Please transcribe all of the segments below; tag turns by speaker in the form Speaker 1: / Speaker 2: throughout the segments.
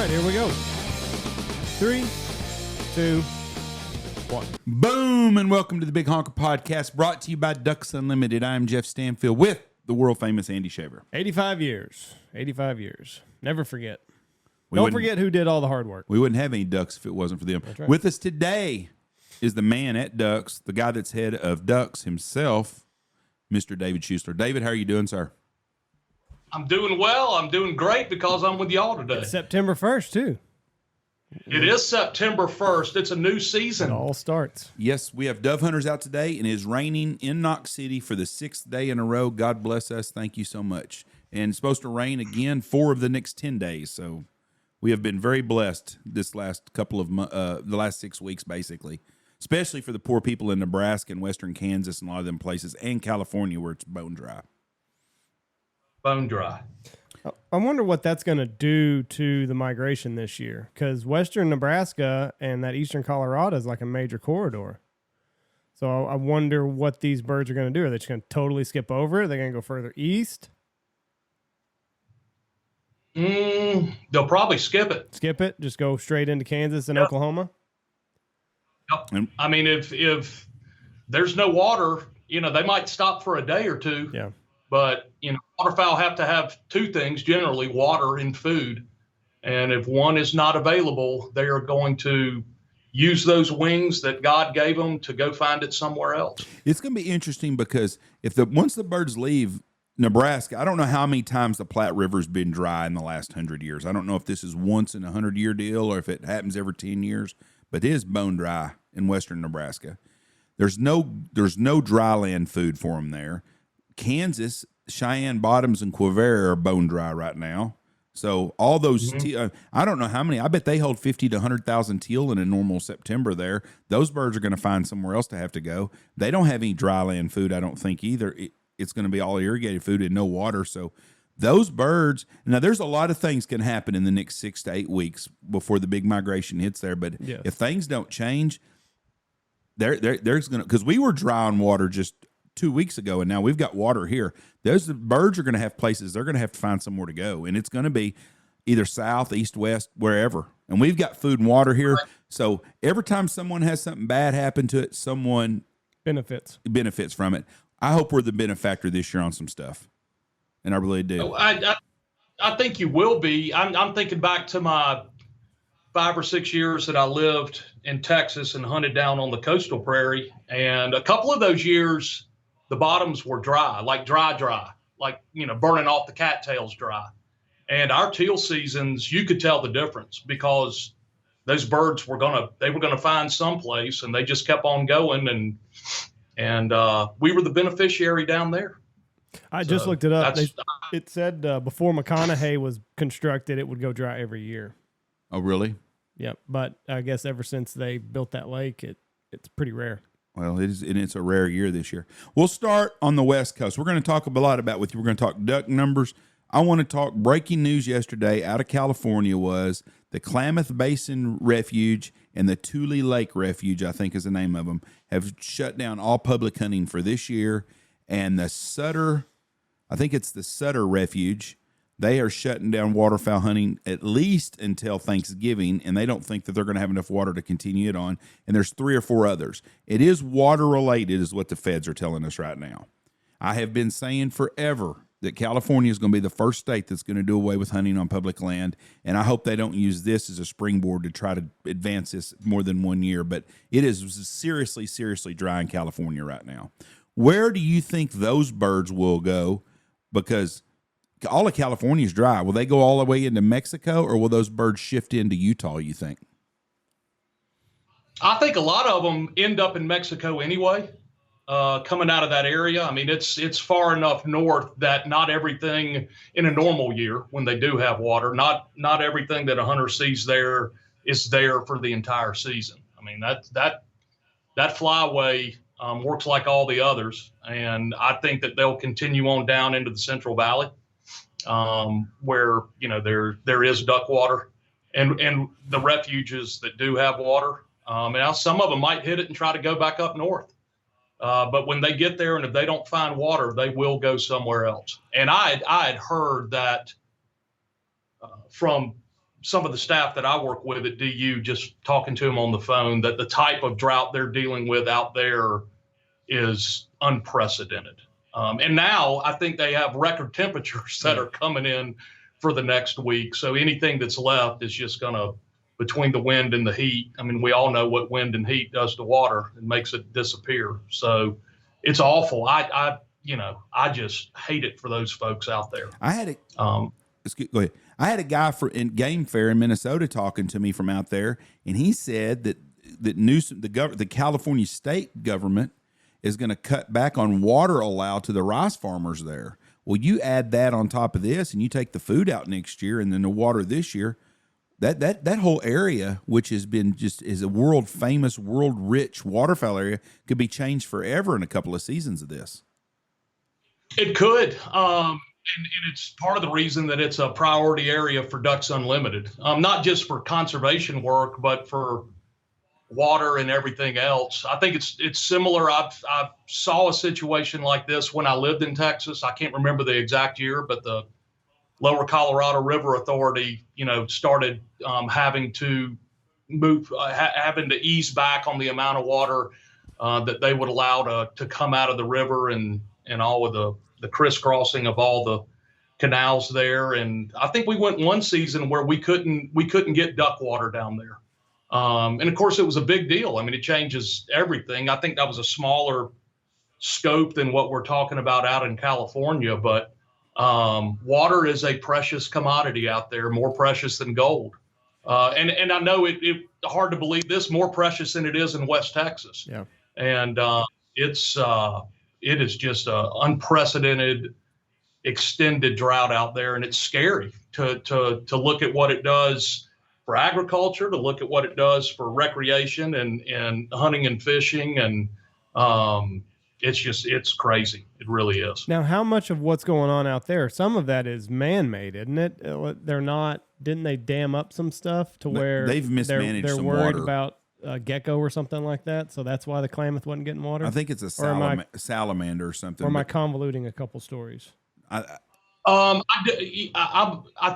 Speaker 1: right, here we go. 3, 2, 1.
Speaker 2: Boom, and welcome to the Big Honker Podcast, brought to you by Ducks Unlimited. I'm Jeff Stanfield with the world-famous Andy Shaver.
Speaker 1: 85 years. 85 years. Never forget. Don't forget who did all the hard work.
Speaker 2: We wouldn't have any Ducks if it wasn't for them.
Speaker 1: That's right.
Speaker 2: With us today is the man at Ducks, the guy that's head of Ducks himself, Mr. David Schuessler. David, how are you doing, sir?
Speaker 3: I'm doing well. I'm doing great because I'm with y'all today.
Speaker 1: It's September 1st, too.
Speaker 3: It is September 1st. It's a new
Speaker 1: It
Speaker 3: season.
Speaker 1: all starts.
Speaker 2: Yes, we have dove hunters out today, and it is raining in Knox City for the 6th day in a row. God bless us. Thank you so much. And it's supposed to rain again 4 of the next 10 days, so we have been very blessed this last couple of the last 6 weeks, basically, especially for the poor people in Nebraska and western Kansas and a lot of them places, and California where it's bone dry.
Speaker 3: Bone dry.
Speaker 1: I wonder what that's going to do to the migration this year, because western Nebraska and that eastern Colorado is like a major corridor. So I wonder what these birds are going to do. Are they just going to totally skip over it? Are they going to go further east?
Speaker 3: They'll probably skip it.
Speaker 1: Skip it? Just go straight into Kansas and Oklahoma?
Speaker 3: Yep. I mean, if there's no water, they might stop for a day or two.
Speaker 1: Yeah.
Speaker 3: But, waterfowl have to have two things, generally, water and food. And if one is not available, they are going to use those wings that God gave them to go find it somewhere else.
Speaker 2: It's going to be interesting because once the birds leave Nebraska, I don't know how many times the Platte River's been dry in the last 100 years. I don't know if this is once in a 100-year deal or if it happens every 10 years, but it is bone dry in western Nebraska. There's no dry land food for them there. Kansas, Cheyenne Bottoms, and Quivere are bone dry right now. So all those, I don't know how many. I bet they hold 50 to 100,000 teal in a normal September there. Those birds are going to find somewhere else to have to go. They don't have any dry land food, I don't think, either. It's going to be all irrigated food and no water. So those birds, now there's a lot of things can happen in the next 6 to 8 weeks before the big migration hits there. But if things don't change, there's going to, because we were dry on water just 2 weeks ago, and now we've got water here. Those birds are going to have places. They're going to have to find somewhere to go, and it's going to be either south, east, west, wherever. And we've got food and water here. So every time someone has something bad happen to it, someone benefits from it. I hope we're the benefactor this year on some stuff, and I really do.
Speaker 3: I think you will be. I'm thinking back to my 5 or 6 years that I lived in Texas and hunted down on the coastal prairie, and a couple of those years, the bottoms were dry, like dry, like, burning off the cattails dry. And our teal seasons, you could tell the difference because those birds were going to find someplace, and they just kept on going. And we were the beneficiary down there.
Speaker 1: I just looked it up. It said before McConaughey was constructed, it would go dry every year.
Speaker 2: Oh, really?
Speaker 1: Yep. But I guess ever since they built that lake, it's pretty rare.
Speaker 2: Well, it is, and it's a rare year this year. We'll start on the West Coast. We're going to talk a lot about with you. We're going to talk duck numbers. I want to talk breaking news yesterday out of California was the Klamath Basin Refuge and the Tule Lake Refuge, I think is the name of them, have shut down all public hunting for this year. And the Sutter, I think it's the Sutter Refuge, they are shutting down waterfowl hunting at least until Thanksgiving, and they don't think that they're going to have enough water to continue it on. And there's 3 or 4 others. It is water-related is what the feds are telling us right now. I have been saying forever that California is going to be the first state that's going to do away with hunting on public land, and I hope they don't use this as a springboard to try to advance this more than 1 year. But it is seriously, seriously dry in California right now. Where do you think those birds will go? Because all of California is dry. Will they go all the way into Mexico, or will those birds shift into Utah, you think?
Speaker 3: I think a lot of them end up in Mexico anyway, coming out of that area. I mean, it's far enough north that not everything in a normal year when they do have water, not everything that a hunter sees there is there for the entire season. I mean, that flyway works like all the others, and I think that they'll continue on down into the Central Valley. Where there is duck water and the refuges that do have water. Now some of them might hit it and try to go back up north. But when they get there and if they don't find water, they will go somewhere else. And I had heard that from some of the staff that I work with at DU, just talking to them on the phone, that the type of drought they're dealing with out there is unprecedented. And now I think they have record temperatures that are coming in for the next week. So anything that's left is just going to, between the wind and the heat, I mean, we all know what wind and heat does to water. It makes it disappear. So it's awful. I just hate it for those folks out there.
Speaker 2: Go ahead. I had a guy in Game Fair in Minnesota talking to me from out there, and he said that Newsom, the California state government, is going to cut back on water allowed to the rice farmers there. Well, you add that on top of this, and you take the food out next year, and then the water this year. That whole area, which has been is a world famous, world rich waterfowl area, could be changed forever in a couple of seasons of this.
Speaker 3: It could. And it's part of the reason that it's a priority area for Ducks Unlimited, not just for conservation work, but for water and everything else. I think it's similar. I saw a situation like this when I lived in Texas. I can't remember the exact year, but the Lower Colorado River Authority, started having to having to ease back on the amount of water that they would allow to come out of the river and all of the crisscrossing of all the canals there. And I think we went one season where we couldn't get duck water down there. And of course it was a big deal. I mean, it changes everything. I think that was a smaller scope than what we're talking about out in California, but water is a precious commodity out there, more precious than gold. And I know it's hard to believe this, more precious than it is in West Texas.
Speaker 1: Yeah.
Speaker 3: And it is just a unprecedented, extended drought out there, and it's scary to look at what it does for agriculture, to look at what it does for recreation and hunting and fishing, and it's crazy. It really is.
Speaker 1: Now, how much of what's going on out there, some of that is man-made, isn't it? Didn't they dam up some stuff to where
Speaker 2: they've mismanaged
Speaker 1: they're
Speaker 2: some
Speaker 1: worried
Speaker 2: water
Speaker 1: about a gecko or something like that? So that's why the Klamath wasn't getting water?
Speaker 2: I think it's a salamander or something.
Speaker 1: Or am I convoluting a couple stories?
Speaker 3: I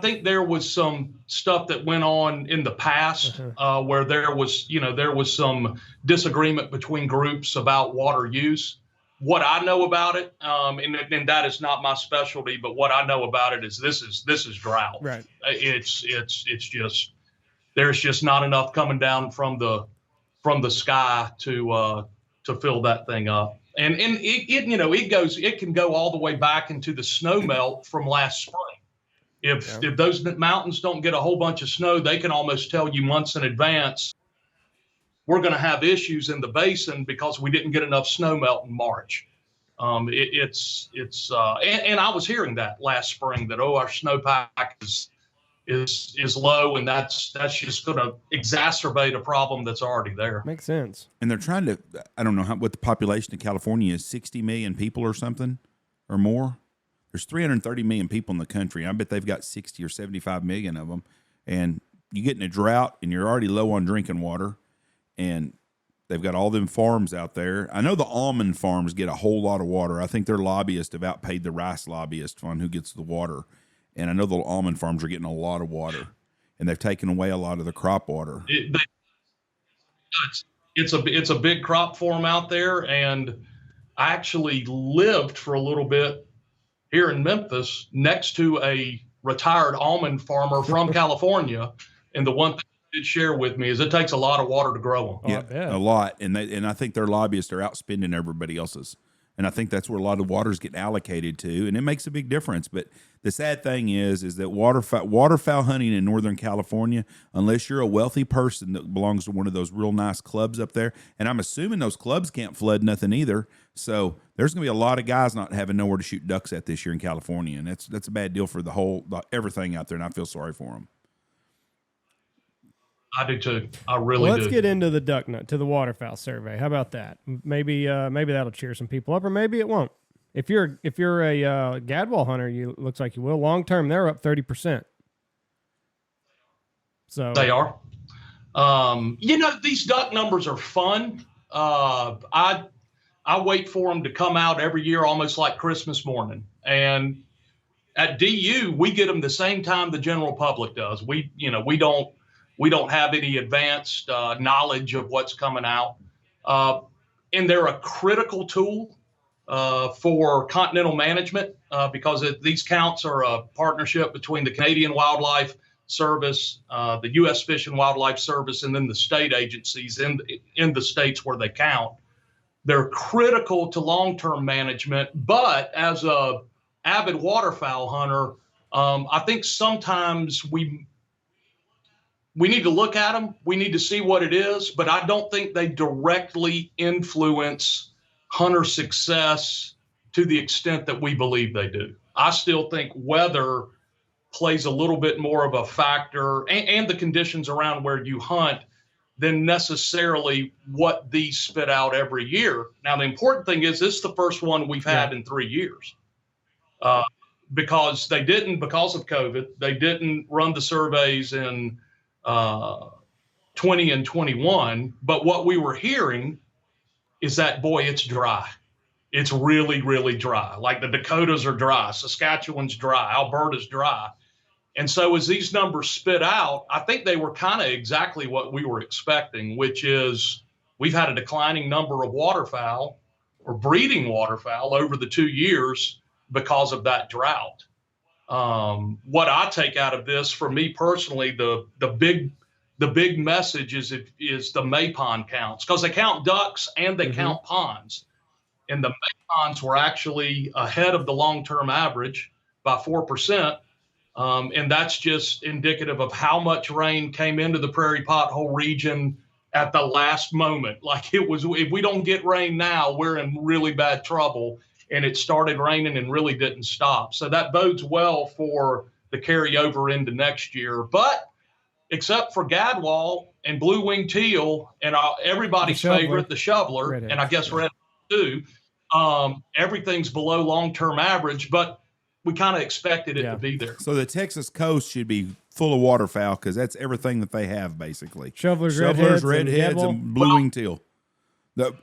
Speaker 3: think there was some stuff that went on in the past where there was some disagreement between groups about water use. What I know about it, and that is not my specialty, but what I know about it is this is drought.
Speaker 1: Right.
Speaker 3: It's just there's just not enough coming down from the sky to fill that thing up. And it can go all the way back into the snow melt from last spring. If those mountains don't get a whole bunch of snow, they can almost tell you months in advance, we're going to have issues in the basin because we didn't get enough snow melt in March. And I was hearing that last spring that, our snowpack is low, and that's just going to exacerbate a problem that's already there.
Speaker 1: Makes sense.
Speaker 2: And they're trying to, I don't know what the population of California is, 60 million people or something or more. There's 330 million people in the country. I bet they've got 60 or 75 million of them. And you get in a drought and you're already low on drinking water, and they've got all them farms out there. I know the almond farms get a whole lot of water. I think their lobbyists have outpaid the rice lobbyist on who gets the water. And I know the almond farms are getting a lot of water, and they've taken away a lot of the crop water.
Speaker 3: It's a big crop for them out there, and I actually lived for a little bit here in Memphis next to a retired almond farmer from California, and the one thing he did share with me is it takes a lot of water to grow them.
Speaker 2: Yeah, a lot, and I think their lobbyists are outspending everybody else's. And I think that's where a lot of water's getting allocated to, and it makes a big difference. But the sad thing is that waterfowl hunting in Northern California, unless you're a wealthy person that belongs to one of those real nice clubs up there, and I'm assuming those clubs can't flood nothing either. So there's going to be a lot of guys not having nowhere to shoot ducks at this year in California, and that's a bad deal for everything out there. And I feel sorry for them.
Speaker 3: I do too. I really do.
Speaker 1: Let's get into the duck nut to the waterfowl survey. How about that? Maybe that'll cheer some people up, or maybe it won't. If you're a gadwall hunter, looks like you will. Long term, they're up 30%. So
Speaker 3: they are. These duck numbers are fun. I wait for them to come out every year, almost like Christmas morning. And At DU, we get them the same time the general public does. We don't have any advanced knowledge of what's coming out. And they're a critical tool for continental management because these counts are a partnership between the Canadian Wildlife Service, the U.S. Fish and Wildlife Service, and then the state agencies in the states where they count. They're critical to long-term management, but as a avid waterfowl hunter, I think sometimes we need to look at them. We need to see what it is, but I don't think they directly influence hunter success to the extent that we believe they do. I still think weather plays a little bit more of a factor and the conditions around where you hunt than necessarily what these spit out every year. Now, the important thing is this is the first one we've had in 3 years because because of COVID, they didn't run the surveys in 20 and 21. But what we were hearing is that, boy, it's dry. It's really, really dry. Like the Dakotas are dry, Saskatchewan's dry, Alberta's dry. And so as these numbers spit out, I think they were kind of exactly what we were expecting, which is we've had a declining number of waterfowl or breeding waterfowl over the 2 years because of that drought. What I take out of this, for me personally, the big message is the May pond counts, because they count ducks and they count ponds. And the May ponds were actually ahead of the long-term average by 4%. And that's just indicative of how much rain came into the prairie pothole region at the last moment. Like it was, if we don't get rain now, we're in really bad trouble. And it started raining and really didn't stop. So that bodes well for the carryover into next year. But except for gadwall and blue-winged teal and everybody's favorite, the shoveler, redhead, and I guess red too, everything's below long-term average. But we kind of expected it to be there.
Speaker 2: So the Texas coast should be full of waterfowl because that's everything that they have, basically.
Speaker 1: Shovelers, redheads,
Speaker 2: and blue-winged teal.
Speaker 3: The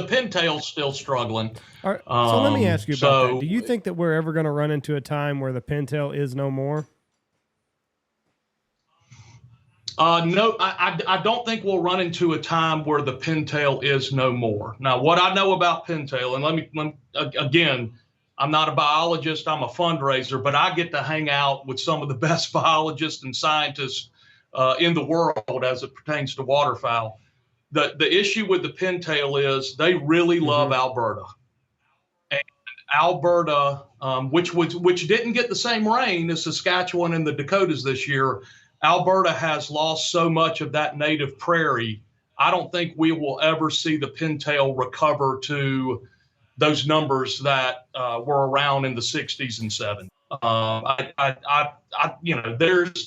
Speaker 3: pintail's still struggling.
Speaker 1: All right, so let me ask you about that. Do you think that we're ever going to run into a time where the pintail is no more?
Speaker 3: No, I don't think we'll run into a time where the pintail is no more. Now, what I know about pintail, and let me again, I'm not a biologist, I'm a fundraiser, but I get to hang out with some of the best biologists and scientists in the world as it pertains to waterfowl. The issue with the pintail is they really love Alberta. And Alberta, which didn't get the same rain as Saskatchewan and the Dakotas this year, Alberta has lost so much of that native prairie. I don't think we will ever see the pintail recover to those numbers that were around in the 60s and 70s.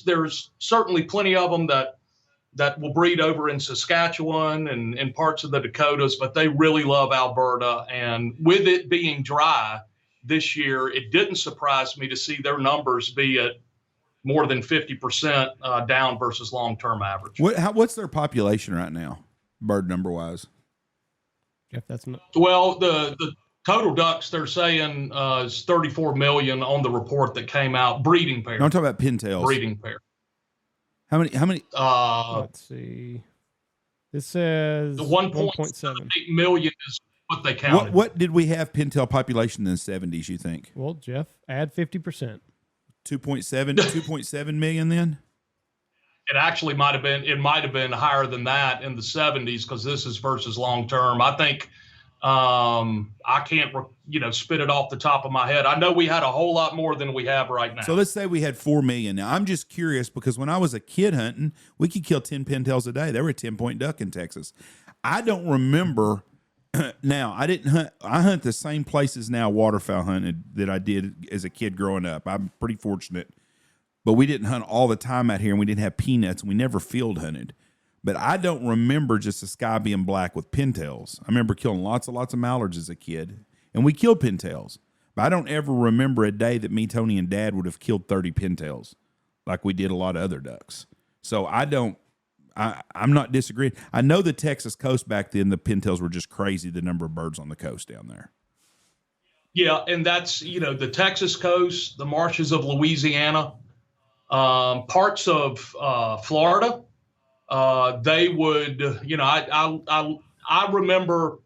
Speaker 3: There's certainly plenty of them that will breed over in Saskatchewan and parts of the Dakotas, but they really love Alberta. And with it being dry this year, it didn't surprise me to see their numbers be at more than 50% down versus long-term average.
Speaker 2: What's their population right now, bird number wise?
Speaker 1: Jeff, that's not.
Speaker 3: Well, the total ducks they're saying is 34 million on the report that came out. Breeding pair.
Speaker 2: No, I'm talking about pintails.
Speaker 3: Breeding pair.
Speaker 2: How many?
Speaker 1: Let's see. This says
Speaker 3: 1.7 million is what they counted.
Speaker 2: What did we have pintail population in the 70s, you think?
Speaker 1: Well, Jeff, add 50%.
Speaker 2: 2.7 million then?
Speaker 3: It actually might have been higher than that in the 70s because this is versus long term. I think I can't spit it off the top of my head. I know we had a whole lot more than we have right now.
Speaker 2: So let's say we had 4 million. Now I'm just curious because when I was a kid hunting, we could kill 10 pintails a day. There were 10-point duck in Texas. I don't remember. Now, I didn't hunt. I hunt the same places now waterfowl hunted that I did as a kid growing up. I'm pretty fortunate. But we didn't hunt all the time out here, and we didn't have peanuts, and we never field hunted. But I don't remember just the sky being black with pintails. I remember killing lots of mallards as a kid, and we killed pintails. But I don't ever remember a day that me, Tony, and Dad would have killed 30 pintails like we did a lot of other ducks. So I'm not disagreeing. I know the Texas coast back then, the pintails were just crazy, the number of birds on the coast down there.
Speaker 3: Yeah, and that's, the Texas coast, the marshes of Louisiana, parts of Florida. They would, I remember,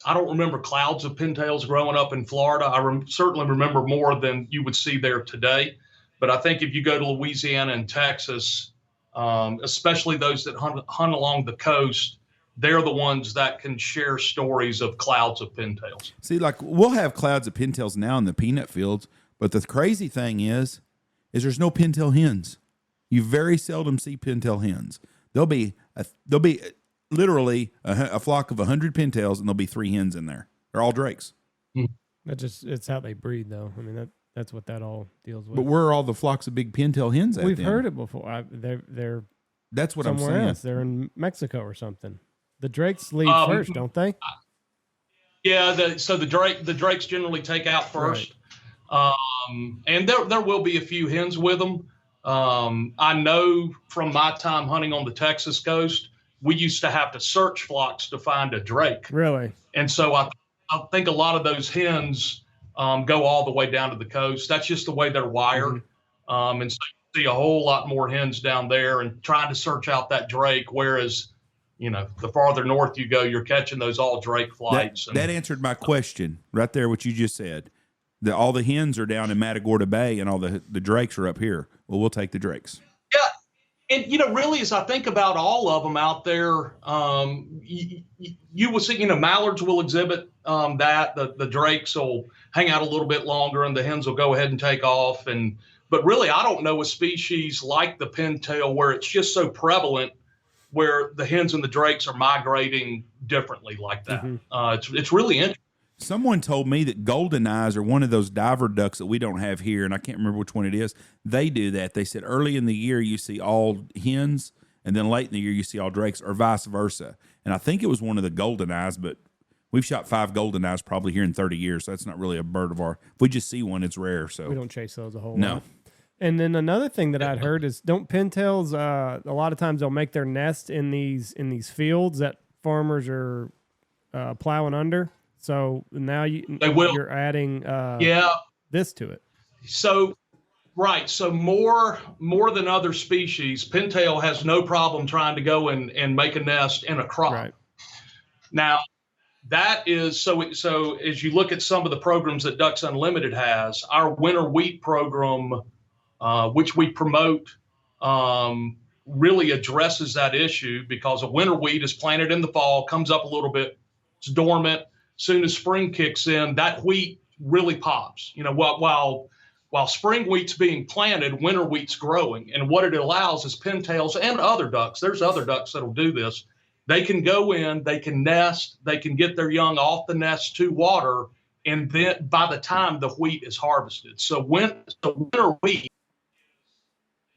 Speaker 3: I don't remember clouds of pintails growing up in Florida. Certainly remember more than you would see there today. But I think if you go to Louisiana and Texas, especially those that hunt along the coast, they're the ones that can share stories of clouds of pintails.
Speaker 2: See, like we'll have clouds of pintails now in the peanut fields, but the crazy thing is there's no pintail hens. You very seldom see pintail hens. There'll be literally a flock of 100 pintails, and there'll be 3 hens in there. They're all drakes.
Speaker 1: It's how they breed, though. I mean, that's what that all deals with.
Speaker 2: But where are all the flocks of big pintail hens at?
Speaker 1: We've heard it before. They're
Speaker 2: that's what I'm saying.
Speaker 1: Else. They're in Mexico or something. The drakes leave first, don't they?
Speaker 3: Yeah. So the drakes generally take out first, right. And there will be a few hens with them. I know from my time hunting on the Texas coast, we used to have to search flocks to find a drake.
Speaker 1: Really?
Speaker 3: And so I think a lot of those hens go all the way down to the coast. That's just the way they're wired. Mm-hmm. And so you see a whole lot more hens down there and trying to search out that drake, whereas the farther north you go, you're catching those all drake flights.
Speaker 2: That answered my question right there, what you just said. All the hens are down in Matagorda Bay and all the drakes are up here. Well, we'll take the drakes.
Speaker 3: Yeah. And, really, as I think about all of them out there, you will see, mallards will exhibit that. The drakes will hang out a little bit longer and the hens will go ahead and take off. But really, I don't know a species like the pintail where it's just so prevalent where the hens and the drakes are migrating differently like that. Mm-hmm. It's really interesting.
Speaker 2: Someone told me that golden eyes are one of those diver ducks that we don't have here, and I can't remember which one it is. They do that. They said early in the year you see all hens, and then late in the year you see all drakes, or vice versa. And I think it was one of the golden eyes, but we've shot 5 golden eyes probably here in 30 years, so that's not really a bird of our. If we just see one, it's rare. So
Speaker 1: we don't chase those a whole lot.
Speaker 2: No.
Speaker 1: And then another thing that I'd heard is don't pintails a lot of times they'll make their nest in these fields that farmers are plowing under. So now you're adding this to it.
Speaker 3: So right. So more than other species, pintail has no problem trying to go and make a nest in a crop.
Speaker 1: Right.
Speaker 3: Now that is so as you look at some of the programs that Ducks Unlimited has, our winter wheat program, which we promote, really addresses that issue because a winter wheat is planted in the fall, comes up a little bit, it's dormant. Soon as spring kicks in, that wheat really pops. While spring wheat's being planted, winter wheat's growing. And what it allows is pintails and other ducks, there's other ducks that'll do this. They can go in, they can nest, they can get their young off the nest to water, and then by the time the wheat is harvested. So winter wheat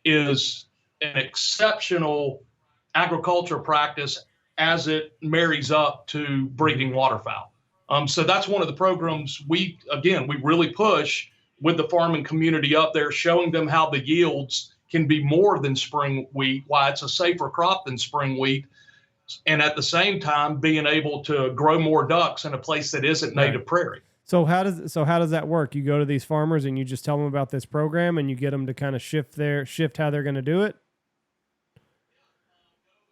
Speaker 3: is an exceptional agriculture practice as it marries up to breeding waterfowl. So that's one of the programs we really push with the farming community up there, showing them how the yields can be more than spring wheat, why it's a safer crop than spring wheat, and at the same time being able to grow more ducks in a place that isn't native prairie.
Speaker 1: So how does that work? You go to these farmers and you just tell them about this program and you get them to kind of shift how they're going to do it?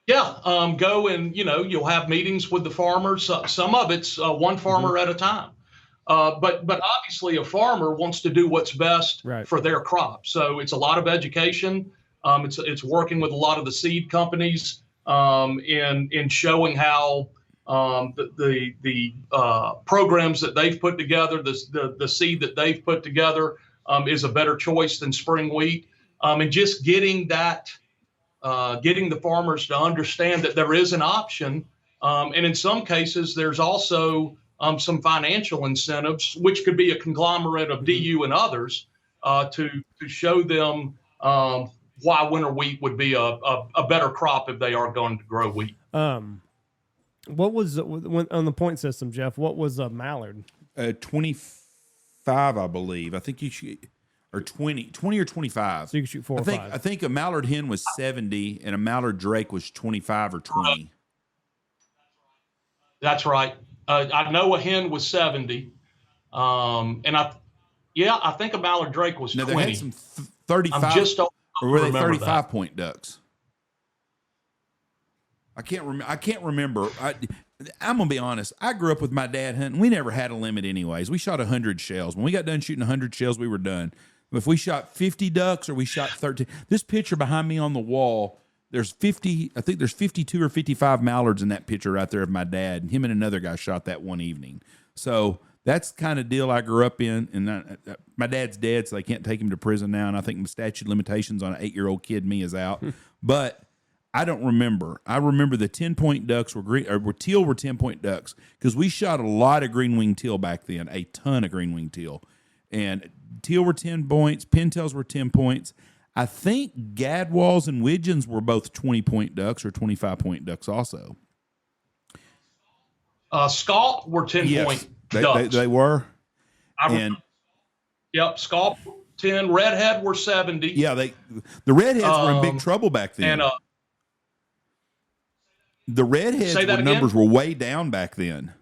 Speaker 3: Yeah, go and, you'll have meetings with the farmers. Some of it's one farmer at a time. But obviously a farmer wants to do what's best for their crop. So it's a lot of education. It's working with a lot of the seed companies in showing how the programs that they've put together, the seed that they've put together is a better choice than spring wheat. And just getting the farmers to understand that there is an option. And in some cases, there's also some financial incentives, which could be a conglomerate of DU and others, to show them why winter wheat would be a better crop if they are going to grow wheat.
Speaker 1: What was on the point system, Jeff? What was a mallard?
Speaker 2: 25, I believe. I think you should. Or 20 or 25.
Speaker 1: So you can shoot 4 or 5.
Speaker 2: I think a mallard hen was 70 and a mallard drake was 25 or 20.
Speaker 3: That's right. I know a hen was 70. I think a Mallard Drake was 20.
Speaker 2: They had some 35.
Speaker 3: I'm just don't
Speaker 2: or were they
Speaker 3: remember
Speaker 2: 35 point ducks? I can't remember. I'm gonna be honest. I grew up with my dad hunting. We never had a limit, anyways. We shot 100 shells. When we got done shooting 100 shells, we were done. If we shot 50 ducks or we shot 13, this picture behind me on the wall, there's 50. I think there's 52 or 55 mallards in that picture right there of my dad. And him and another guy shot that one evening. So that's the kind of deal I grew up in. And my dad's dead, so they can't take him to prison now. And I think the statute of limitations on an 8-year-old kid me is out. But I don't remember. I remember the 10-point ducks were green, or teal were 10-point ducks, because we shot a lot of green-winged teal back then, a ton of green-winged teal. And teal were 10 points, pintails were 10 points. I think gadwalls and widgeons were both 20-point ducks or 25-point ducks also.
Speaker 3: Scaup were 10-point ducks.
Speaker 2: They were.
Speaker 3: Scaup 10, redhead were 70.
Speaker 2: Yeah, the redheads were in big trouble back then.
Speaker 3: And
Speaker 2: the redheads numbers were way down back then.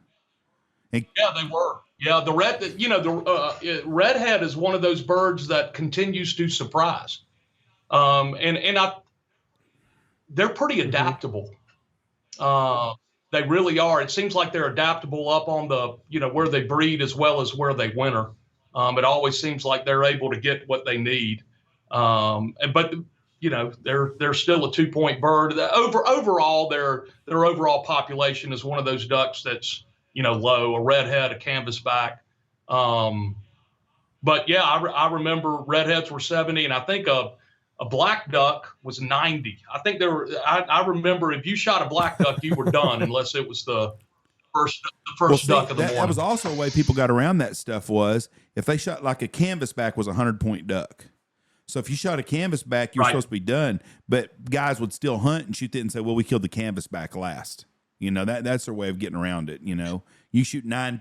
Speaker 3: Yeah, they were. Yeah, the redhead is one of those birds that continues to surprise. They're pretty adaptable. They really are. It seems like they're adaptable up on the, where they breed as well as where they winter. It always seems like they're able to get what they need. But they're still a 2-point bird. Overall, their overall population is one of those ducks that's, low, a redhead, a canvasback. But yeah, I remember redheads were 70, and I think a black duck was 90. I think I remember if you shot a black duck, you were done unless it was the first duck of the morning.
Speaker 2: That was also a way people got around that stuff, was if they shot like a canvasback was a 100-point duck. So if you shot a canvasback, you're supposed to be done. But guys would still hunt and shoot it and say, well, we killed the canvasback last. That's their way of getting around it. You shoot 9.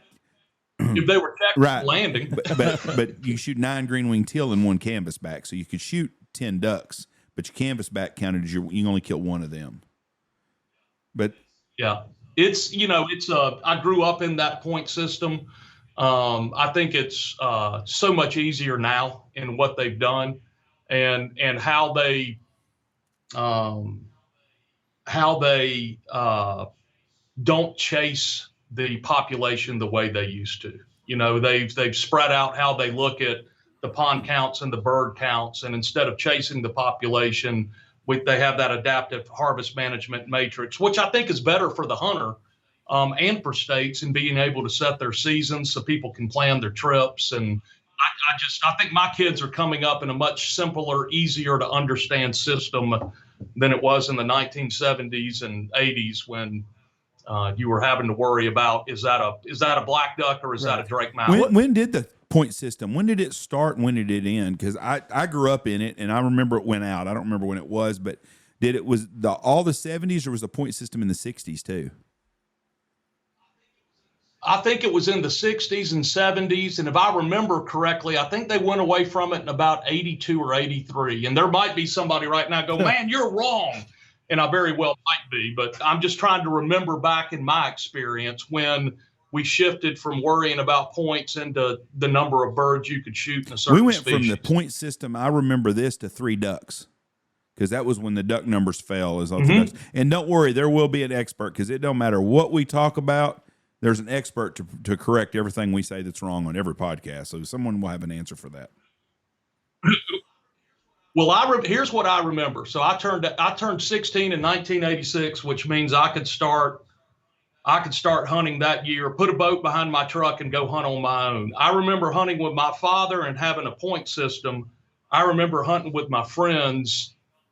Speaker 3: If they were technically landing.
Speaker 2: but you shoot 9 green-winged teal in one canvasback. So you could shoot 10 ducks, but your canvasback counted as you only kill one of them. But
Speaker 3: yeah, I grew up in that point system. I think it's so much easier now in what they've done and how they don't chase the population the way they used to. They've spread out how they look at the pond counts and the bird counts, and instead of chasing the population, they have that adaptive harvest management matrix, which I think is better for the hunter and for states in being able to set their seasons so people can plan their trips. And I think my kids are coming up in a much simpler, easier to understand system than it was in the 1970s and 80s when you were having to worry about, is that a black duck or is that a Drake mallard?
Speaker 2: When did the point system, when did it start and when did it end? Because I grew up in it and I remember it went out. I don't remember when it was, but all the 70s, or was the point system in the 60s too?
Speaker 3: I think it was in the 60s and 70s. And if I remember correctly, I think they went away from it in about 82 or 83. And there might be somebody right now go, man, you're wrong. And I very well might be, but I'm just trying to remember back in my experience when we shifted from worrying about points into the number of birds you could shoot in a certain species.
Speaker 2: We went from the point system, I remember this, to 3 ducks, because that was when the duck numbers fell. Ducks. And don't worry, there will be an expert, because it don't matter what we talk about. There's an expert to correct everything we say that's wrong on every podcast. So someone will have an answer for that.
Speaker 3: Well, here's what I remember. So I turned 16 in 1986, which means I could start hunting that year, put a boat behind my truck and go hunt on my own. I remember hunting with my father and having a point system. I remember hunting with my friends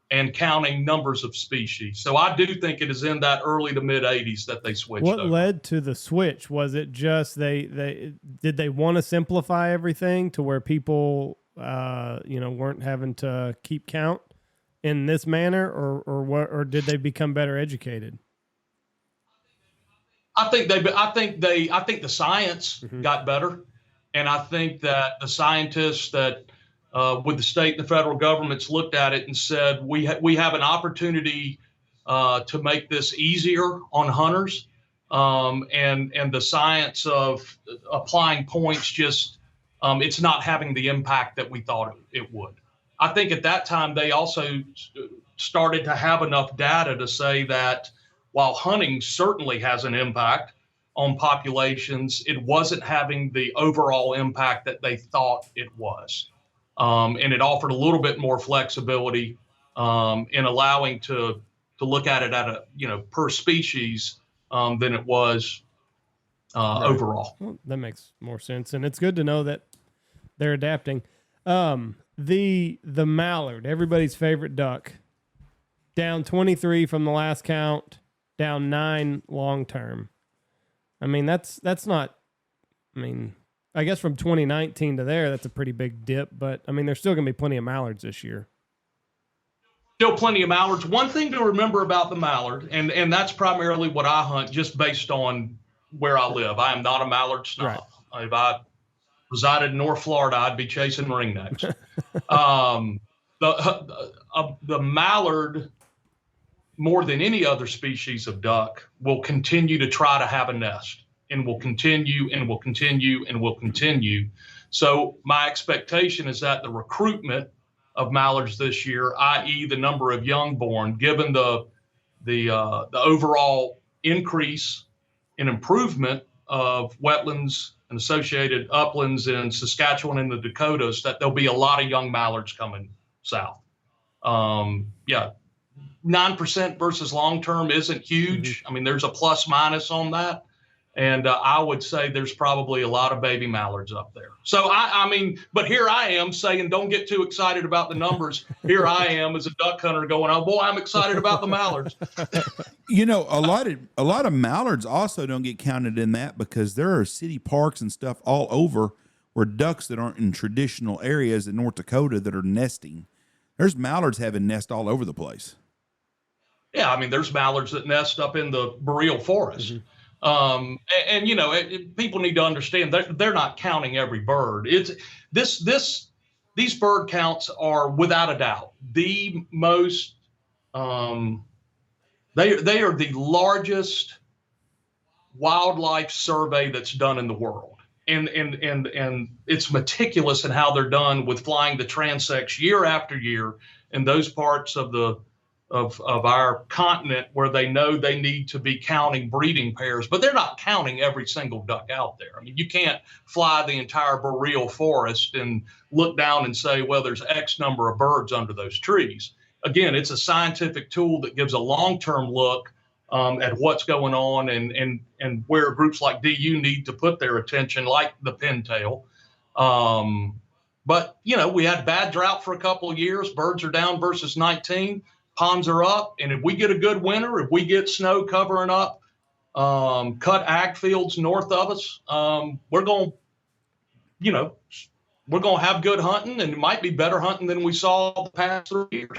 Speaker 3: and counting numbers of species. So I do think it is in that early to mid 80s that they switched over.
Speaker 1: What led to the switch? Was it just did they want to simplify everything to where people weren't having to keep count in this manner, or did they become better educated?
Speaker 3: I think the science got better, and I think that the scientists that with the state and the federal governments looked at it and said, we have an opportunity to make this easier on hunters and the science of applying points just it's not having the impact that we thought it would. I think at that time they also started to have enough data to say that while hunting certainly has an impact on populations, it wasn't having the overall impact that they thought it was. And it offered a little bit more flexibility in allowing to look at it at a, per species than it was
Speaker 1: Right.
Speaker 3: overall.
Speaker 1: Well, that makes more sense. And it's good to know that they're adapting. The mallard, everybody's favorite duck, down 23 from the last count, down 9 long term. I mean, that's not, I guess from 2019 to there, that's a pretty big dip, but I mean, there's still going to be plenty of mallards this year.
Speaker 3: Still plenty of mallards. One thing to remember about the mallard, and that's primarily what I hunt just based on where I live. I am not a mallard snob. Right. If I resided in North Florida, I'd be chasing ringnecks. The mallard, more than any other species of duck, will continue to try to have a nest, and will continue and will continue and will continue. So my expectation is that the recruitment of mallards this year, i.e. the number of young born, given the overall increase in improvement of wetlands and associated uplands in Saskatchewan and the Dakotas, that there'll be a lot of young mallards coming south. 9% versus long-term isn't huge. I mean, there's a plus minus on that. And I would say there's probably a lot of baby mallards up there. So, but here I am saying, don't get too excited about the numbers. Here I am as a duck hunter going, oh, boy, I'm excited about the mallards.
Speaker 2: A lot of mallards also don't get counted in that because there are city parks and stuff all over where ducks that aren't in traditional areas in North Dakota that are nesting. There's mallards having nests all over the place.
Speaker 3: Yeah, I mean, there's mallards that nest up in the boreal forest. People need to understand that they're not counting every bird. These bird counts are without a doubt the most, they are the largest wildlife survey that's done in the world. And it's meticulous in how they're done with flying the transects year after year in those parts of our continent where they know they need to be counting breeding pairs, but they're not counting every single duck out there. I mean, you can't fly the entire boreal forest and look down and say, well, there's X number of birds under those trees. Again, it's a scientific tool that gives a long-term look at what's going on and where groups like DU need to put their attention, like the Pintail. But, we had bad drought for a couple of years. Birds are down versus 19. Ponds are up, and if we get a good winter, if we get snow covering up cut ag fields north of us, we're going to have good hunting, and it might be better hunting than we saw the past 3 years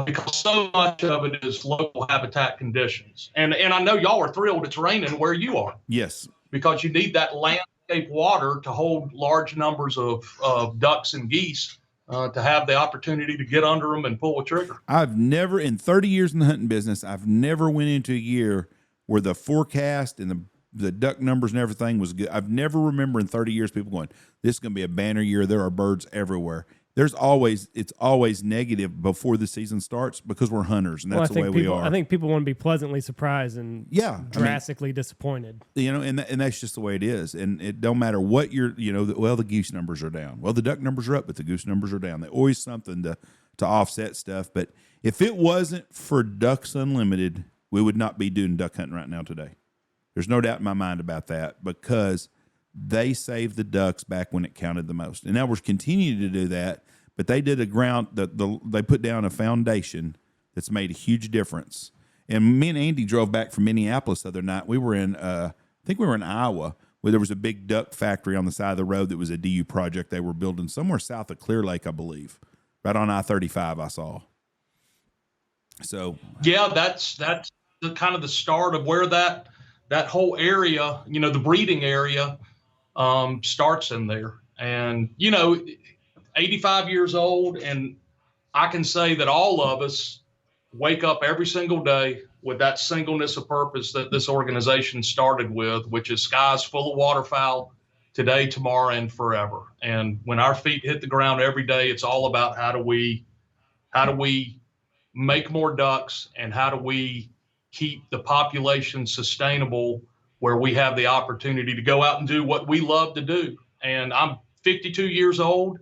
Speaker 3: because so much of it is local habitat conditions. And I know y'all are thrilled it's raining where you are.
Speaker 2: Yes.
Speaker 3: Because you need that landscape water to hold large numbers of ducks and geese. To have the opportunity to get under them and pull a trigger.
Speaker 2: I've never, in 30 years in the hunting business, I've never went into a year where the forecast and the duck numbers and everything was good. I've never remember in 30 years people going, this is going to be a banner year. There are birds everywhere. It's always negative before the season starts because we're hunters, and that's the way we are.
Speaker 1: I think people want to be pleasantly surprised and drastically disappointed.
Speaker 2: And that's just the way it is. And it don't matter what the goose numbers are down. Well, the duck numbers are up, but the goose numbers are down. They always something to offset stuff. But if it wasn't for Ducks Unlimited, we would not be doing duck hunting right now today. There's no doubt in my mind about that because they saved the ducks back when it counted the most. And now we're continuing to do that, but they did they put down a foundation that's made a huge difference. And me and Andy drove back from Minneapolis the other night. We were in, I think we were in Iowa, where there was a big duck factory on the side of the road that was a DU project they were building somewhere south of Clear Lake, I believe. Right on I-35 I saw. So
Speaker 3: yeah, that's the kind of the start of where that whole area, the breeding area, starts in there. And 85 years old, and I can say that all of us wake up every single day with that singleness of purpose that this organization started with, which is skies full of waterfowl today, tomorrow, and forever. And when our feet hit the ground every day, it's all about how do we make more ducks, and how do we keep the population sustainable where we have the opportunity to go out and do what we love to do. And I'm 52 years old.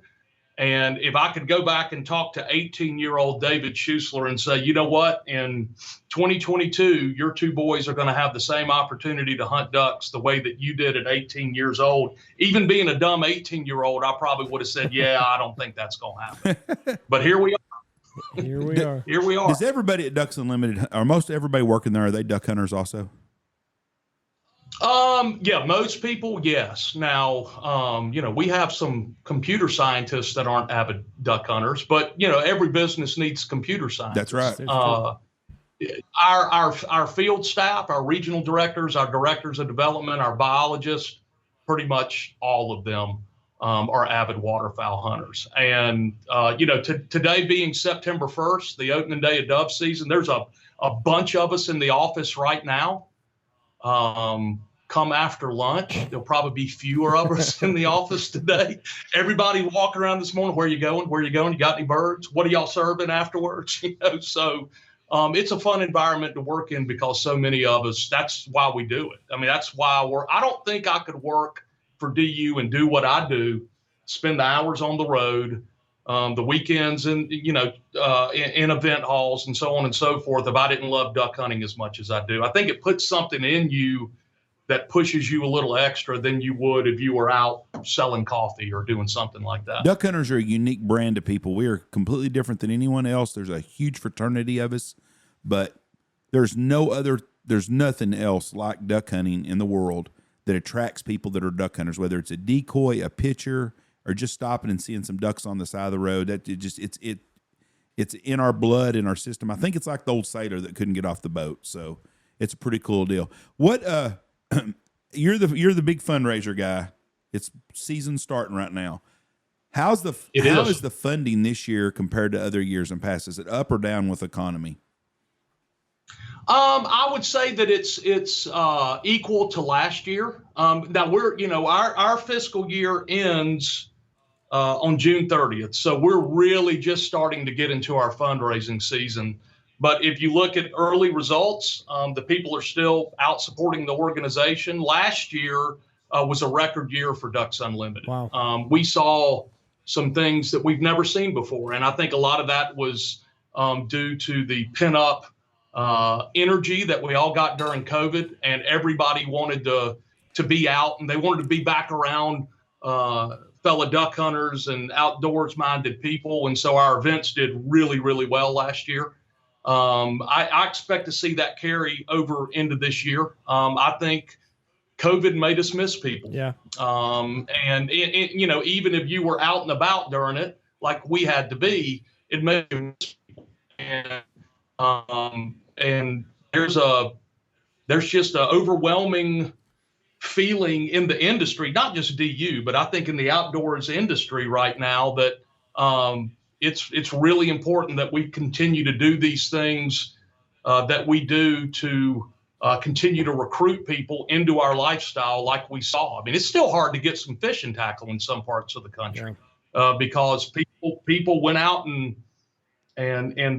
Speaker 3: And if I could go back and talk to 18-year-old David Schuessler and say, you know what, in 2022, your two boys are going to have the same opportunity to hunt ducks the way that you did at 18 years old. Even being a dumb 18-year-old, I probably would have said, yeah, I don't think that's going to happen. But here we are.
Speaker 1: Here we are.
Speaker 3: Here we are.
Speaker 2: Does everybody at Ducks Unlimited, or most everybody working there, are they duck hunters also?
Speaker 3: Yeah, most people, yes. Now, we have some computer scientists that aren't avid duck hunters, but every business needs computer scientists.
Speaker 2: That's right.
Speaker 3: Our field staff, our regional directors, our directors of development, our biologists, pretty much all of them are avid waterfowl hunters. And today being September 1st, the opening day of dove season, there's a bunch of us in the office right now. Come after lunch, there'll probably be fewer of us in the office today. Everybody walking around this morning, where you going? Where you going? You got any birds? What are y'all serving afterwards? So it's a fun environment to work in because so many of us, that's why we do it. I mean, that's why I don't think I could work for DU and do what I do, spend the hours on the road, the weekends and, in event halls and so on and so forth, if I didn't love duck hunting as much as I do. I think it puts something in you that pushes you a little extra than you would if you were out selling coffee or doing something like that.
Speaker 2: Duck hunters are a unique brand of people. We are completely different than anyone else. There's a huge fraternity of us, but there's nothing else like duck hunting in the world that attracts people that are duck hunters, whether it's a decoy, a pitcher, or just stopping and seeing some ducks on the side of the road. It's in our blood, in our system. I think it's like the old sailor that couldn't get off the boat. So it's a pretty cool deal. What, you're the big fundraiser guy. It's season starting right now. How is the funding this year compared to other years and past? Is it up or down with economy?
Speaker 3: I would say that it's equal to last year. Now we're, our fiscal year ends on June 30th. So we're really just starting to get into our fundraising season. But if you look at early results, the people are still out supporting the organization. Last year was a record year for Ducks Unlimited.
Speaker 1: Wow.
Speaker 3: We saw some things that we've never seen before. And I think a lot of that was due to the pent-up energy that we all got during COVID, and everybody wanted to be out, and they wanted to be back around fellow duck hunters and outdoors minded people. And so our events did really, really well last year. I expect to see that carry over into this year. I think COVID made us miss people.
Speaker 1: Yeah.
Speaker 3: And even if you were out and about during it, like we had to be, it made you miss people. And there's just an overwhelming feeling in the industry, not just DU, but I think in the outdoors industry right now, that it's really important that we continue to do these things that we do to continue to recruit people into our lifestyle like we saw. I mean, it's still hard to get some fishing tackle in some parts of the country because people went out and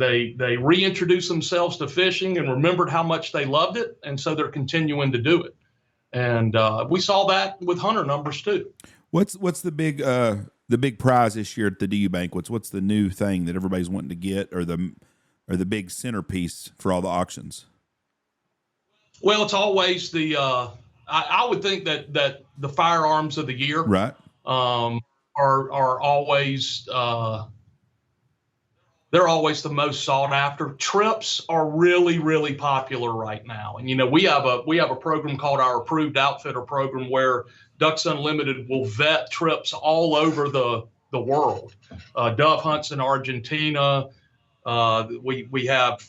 Speaker 3: they reintroduced themselves to fishing and remembered how much they loved it. And so they're continuing to do it. And we saw that with hunter numbers too.
Speaker 2: What's the big prize this year at the DU banquets? What's the new thing that everybody's wanting to get, or the big centerpiece for all the auctions?
Speaker 3: Well, it's always the I would think that the firearms of the year,
Speaker 2: right,
Speaker 3: are always they're always the most sought after. Trips are really, really popular right now. And, we have a program called our Approved Outfitter Program where Ducks Unlimited will vet trips all over the world. Dove hunts in Argentina. We have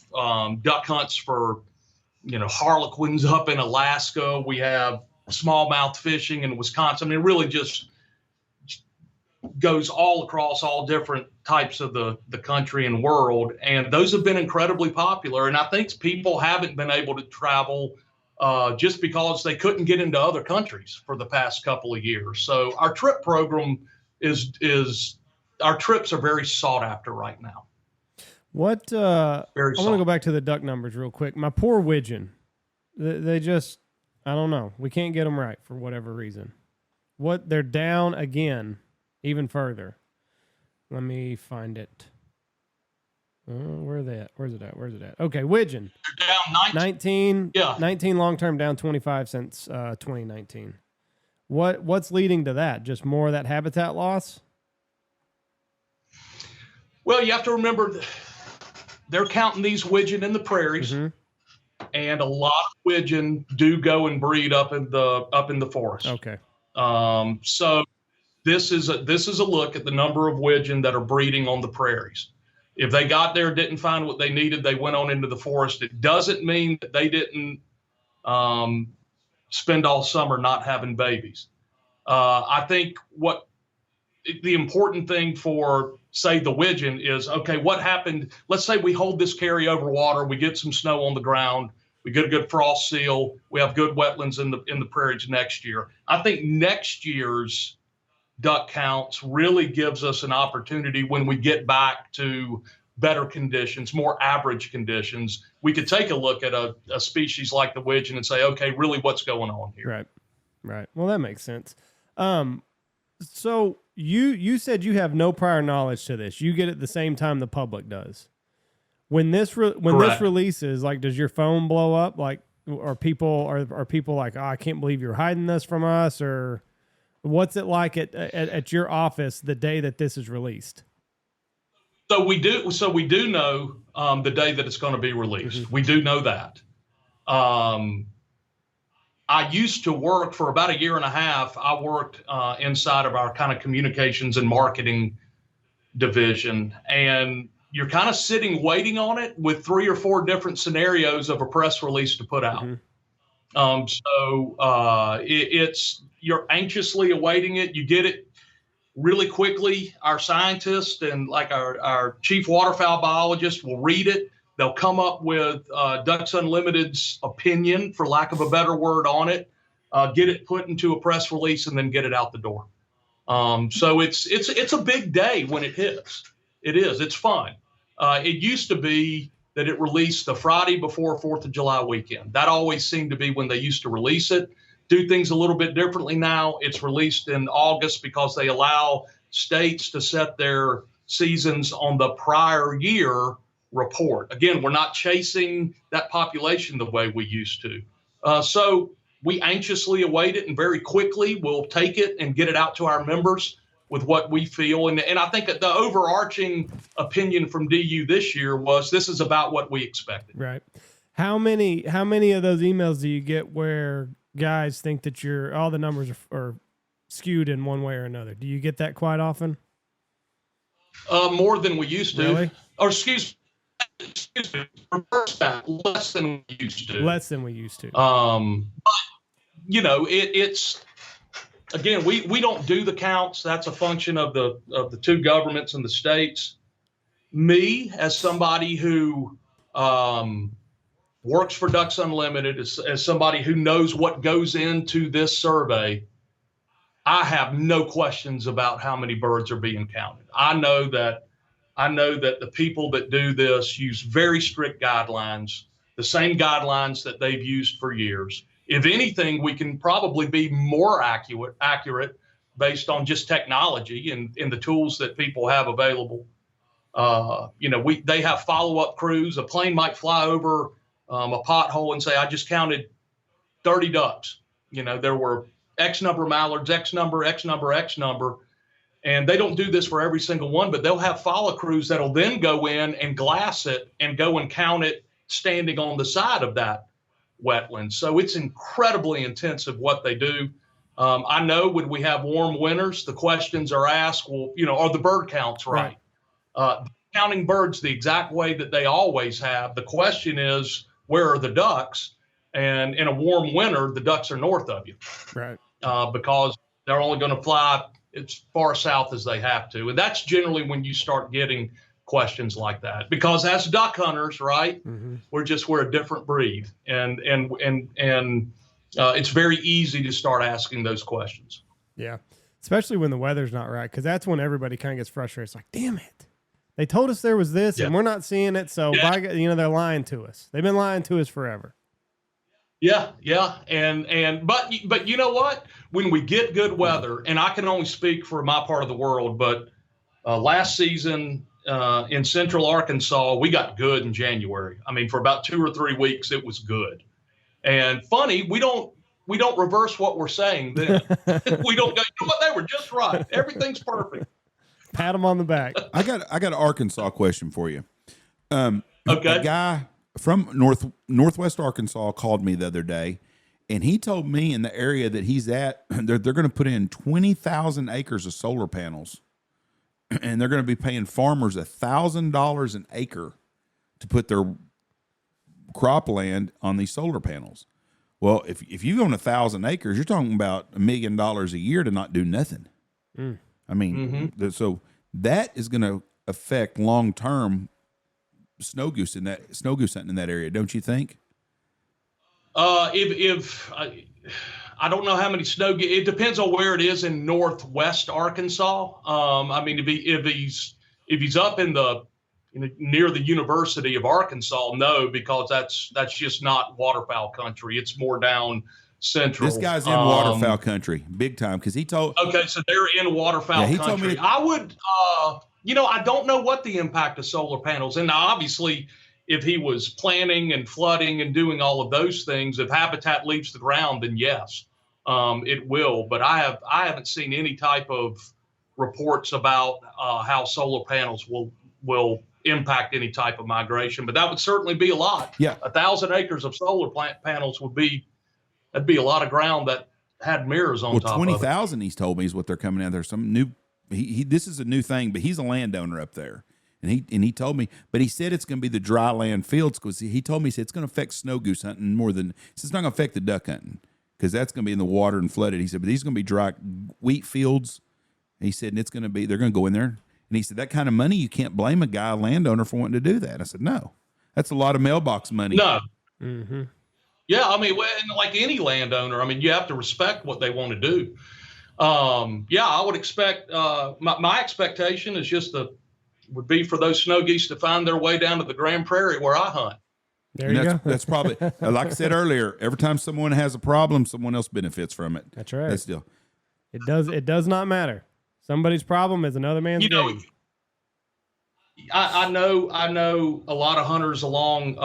Speaker 3: duck hunts for, harlequins up in Alaska. We have smallmouth fishing in Wisconsin. I mean, really just goes all across all different types of the country and world. And those have been incredibly popular. And I think people haven't been able to travel just because they couldn't get into other countries for the past couple of years. So our trip program our trips are very sought after right now.
Speaker 1: What, I want to go back to the duck numbers real quick. My poor widgeon, they just, I don't know. We can't get them right for whatever reason. They're down again. Even further. Let me find it. Where are they at? Where's it at? Okay, widgeon.
Speaker 3: They're down 19. Yeah.
Speaker 1: 19 long-term, down 25 since 2019. What's leading to that? Just more of that habitat loss?
Speaker 3: Well, you have to remember they're counting these widgeon in the prairies, and a lot of widgeon do go and breed up in the forest.
Speaker 1: Okay.
Speaker 3: So this is a look at the number of widgeon that are breeding on the prairies. If they got there, didn't find what they needed, they went on into the forest. It doesn't mean that they didn't spend all summer not having babies. I think the important thing for, say, the widgeon is, okay, what happened? Let's say we hold this carryover water, we get some snow on the ground, we get a good frost seal, we have good wetlands in the prairies next year. I think next year's duck counts really gives us an opportunity when we get back to better conditions, more average conditions. We could take a look at a species like the widgeon and say, okay, really what's going on here?
Speaker 1: Right. Well, that makes sense. So you said you have no prior knowledge to this. You get it the same time the public does. When this releases, like, does your phone blow up? Like, are people like, oh, I can't believe you're hiding this from us? Or what's it like at your office the day that this is released?
Speaker 3: So we do know the day that it's going to be released. We do know that. I used to work for about a year and a half. I worked inside of our kind of communications and marketing division, and you're kind of sitting waiting on it with 3 or 4 different scenarios of a press release to put out. You're anxiously awaiting it. You get it really quickly. Our scientists and like our chief waterfowl biologist will read it. They'll come up with Ducks Unlimited's opinion, for lack of a better word, on it, get it put into a press release, and then get it out the door. So it's a big day when it hits. It is. It's fun. It used to be that it released the Friday before 4th of July weekend. That always seemed to be when they used to release it. Do things a little bit differently now. It's released in August because they allow states to set their seasons on the prior year report. Again, we're not chasing that population the way we used to. So we anxiously await it, and very quickly we'll take it and get it out to our members with what we feel. And I think that the overarching opinion from DU this year was this is about what we expected.
Speaker 1: Right. How many of those emails do you get where guys think that all the numbers are skewed in one way or another? Do you get that quite often?
Speaker 3: More than we used to.
Speaker 1: Really?
Speaker 3: Or excuse me, reverse that, less than we used to.
Speaker 1: Less than we used to.
Speaker 3: But, it's again, we don't do the counts. That's a function of the 2 governments and the states. Me, as somebody who works for Ducks Unlimited, as somebody who knows what goes into this survey, I have no questions about how many birds are being counted. I know that the people that do this use very strict guidelines, the same guidelines that they've used for years. If anything, we can probably be more accurate based on just technology and the tools that people have available. They have follow-up crews. A plane might fly over a pothole and say, I just counted 30 ducks. There were X number of mallards, X number. And they don't do this for every single one, but they'll have follow crews that'll then go in and glass it and go and count it standing on the side of that wetland. So it's incredibly intensive what they do. I know when we have warm winters, the questions are asked, well, are the bird counts right? Counting birds the exact way that they always have. The question is, where are the ducks? And in a warm winter, the ducks are north of you.
Speaker 1: Right.
Speaker 3: Because they're only going to fly as far south as they have to. And that's generally when you start getting questions like that, because as duck hunters, right, we're a different breed, and it's very easy to start asking those questions.
Speaker 1: Yeah, especially when the weather's not right, because that's when everybody kind of gets frustrated. It's like, damn it, they told us there was this, and we're not seeing it. So they're lying to us. They've been lying to us forever.
Speaker 3: Yeah, but you know what? When we get good weather, and I can only speak for my part of the world, but last season in Central Arkansas, we got good in January. I mean, for about 2 or 3 weeks, it was good. And funny, we don't reverse what we're saying then. We don't go, you know what, they were just right. Everything's perfect.
Speaker 1: Pat them on the back.
Speaker 2: I got an Arkansas question for you.
Speaker 3: Okay.
Speaker 2: A guy from Northwest Arkansas called me the other day, and he told me in the area that he's at, they're going to put in 20,000 acres of solar panels, and they're going to be paying farmers $1,000 an acre to put their cropland on these solar panels. Well, if you own 1,000 acres, you're talking about $1 million a year to not do nothing. I mean, so that is going to affect long-term snow goose hunting in that area, don't you think?
Speaker 3: If I don't know how many it depends on where it is in Northwest Arkansas. I mean, if he's up in near the University of Arkansas, no, because that's just not waterfowl country. It's more down central.
Speaker 2: This guy's in waterfowl country, big time, because he told.
Speaker 3: Okay, so they're in waterfowl
Speaker 2: he
Speaker 3: country.
Speaker 2: Told me
Speaker 3: I would, I don't know what the impact of solar panels, and obviously, if he was planting and flooding and doing all of those things, if habitat leaves the ground, then yes, it will. But I haven't seen any type of reports about how solar panels will impact any type of migration. But that would certainly be a lot.
Speaker 2: Yeah,
Speaker 3: 1,000 acres of solar panels that'd be a lot of ground that had mirrors on top of it.
Speaker 2: 20,000, he's told me, is what they're coming out. There's some new. This is a new thing, but he's a landowner up there. And he told me, but he said it's going to be the dry land fields, because he told me, he said it's going to affect snow goose hunting more than, it's not going to affect the duck hunting, because that's going to be in the water and flooded. He said, but these are going to be dry wheat fields. And he said, and they're going to go in there. And he said, that kind of money, you can't blame a landowner for wanting to do that. I said, no, that's a lot of mailbox money.
Speaker 3: No. Mm-hmm. Yeah, I mean, like any landowner, I mean, you have to respect what they want to do. I would expect, my expectation is would be for those snow geese to find their way down to the Grand Prairie where I hunt.
Speaker 1: There you go.
Speaker 2: That's probably, like I said earlier, every time someone has a problem, someone else benefits from it.
Speaker 1: That's right.
Speaker 2: That's still.
Speaker 1: It does not matter. Somebody's problem is another man's game.
Speaker 3: I know a lot of hunters along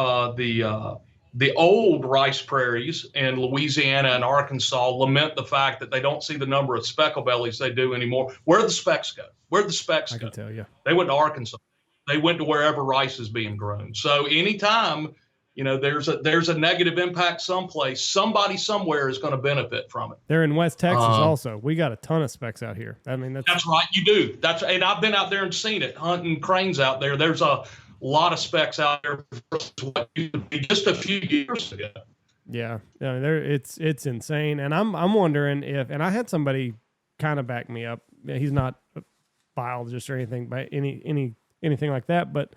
Speaker 3: the old rice prairies in Louisiana and Arkansas lament the fact that they don't see the number of specklebellies they do anymore. Where did the specks go? I can tell you. They went to Arkansas. They went to wherever rice is being grown. So anytime, there's a negative impact someplace, somebody somewhere is going to benefit from it.
Speaker 1: They're in West Texas also. We got a ton of specks out here. I mean,
Speaker 3: that's right. You do. And I've been out there and seen it, hunting cranes out there. There's a lot of specks out there versus what used to be just a few years ago.
Speaker 1: Yeah, it's insane. And I'm wondering if, and I had somebody kind of back me up. He's not a biologist or anything by anything like that, but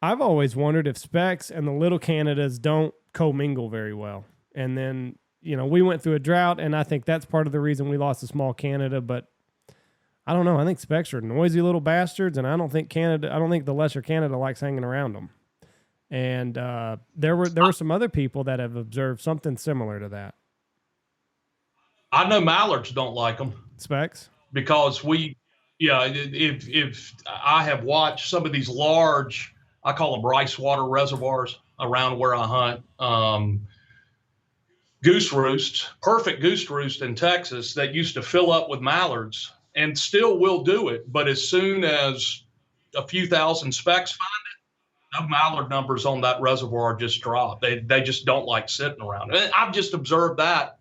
Speaker 1: I've always wondered if specks and the little Canadas don't commingle very well. And then, we went through a drought, and I think that's part of the reason we lost the small Canada, but I don't know. I think specks are noisy little bastards, and I don't think the lesser Canada likes hanging around them. And there were some other people that have observed something similar to that.
Speaker 3: I know mallards don't like them.
Speaker 1: Specks?
Speaker 3: Because if I have watched some of these large, I call them rice water reservoirs around where I hunt, goose roosts, perfect goose roost in Texas that used to fill up with mallards and still will do it. But as soon as a few thousand specks find it, no mallard numbers on that reservoir just drop. They just don't like sitting around. And I've just observed that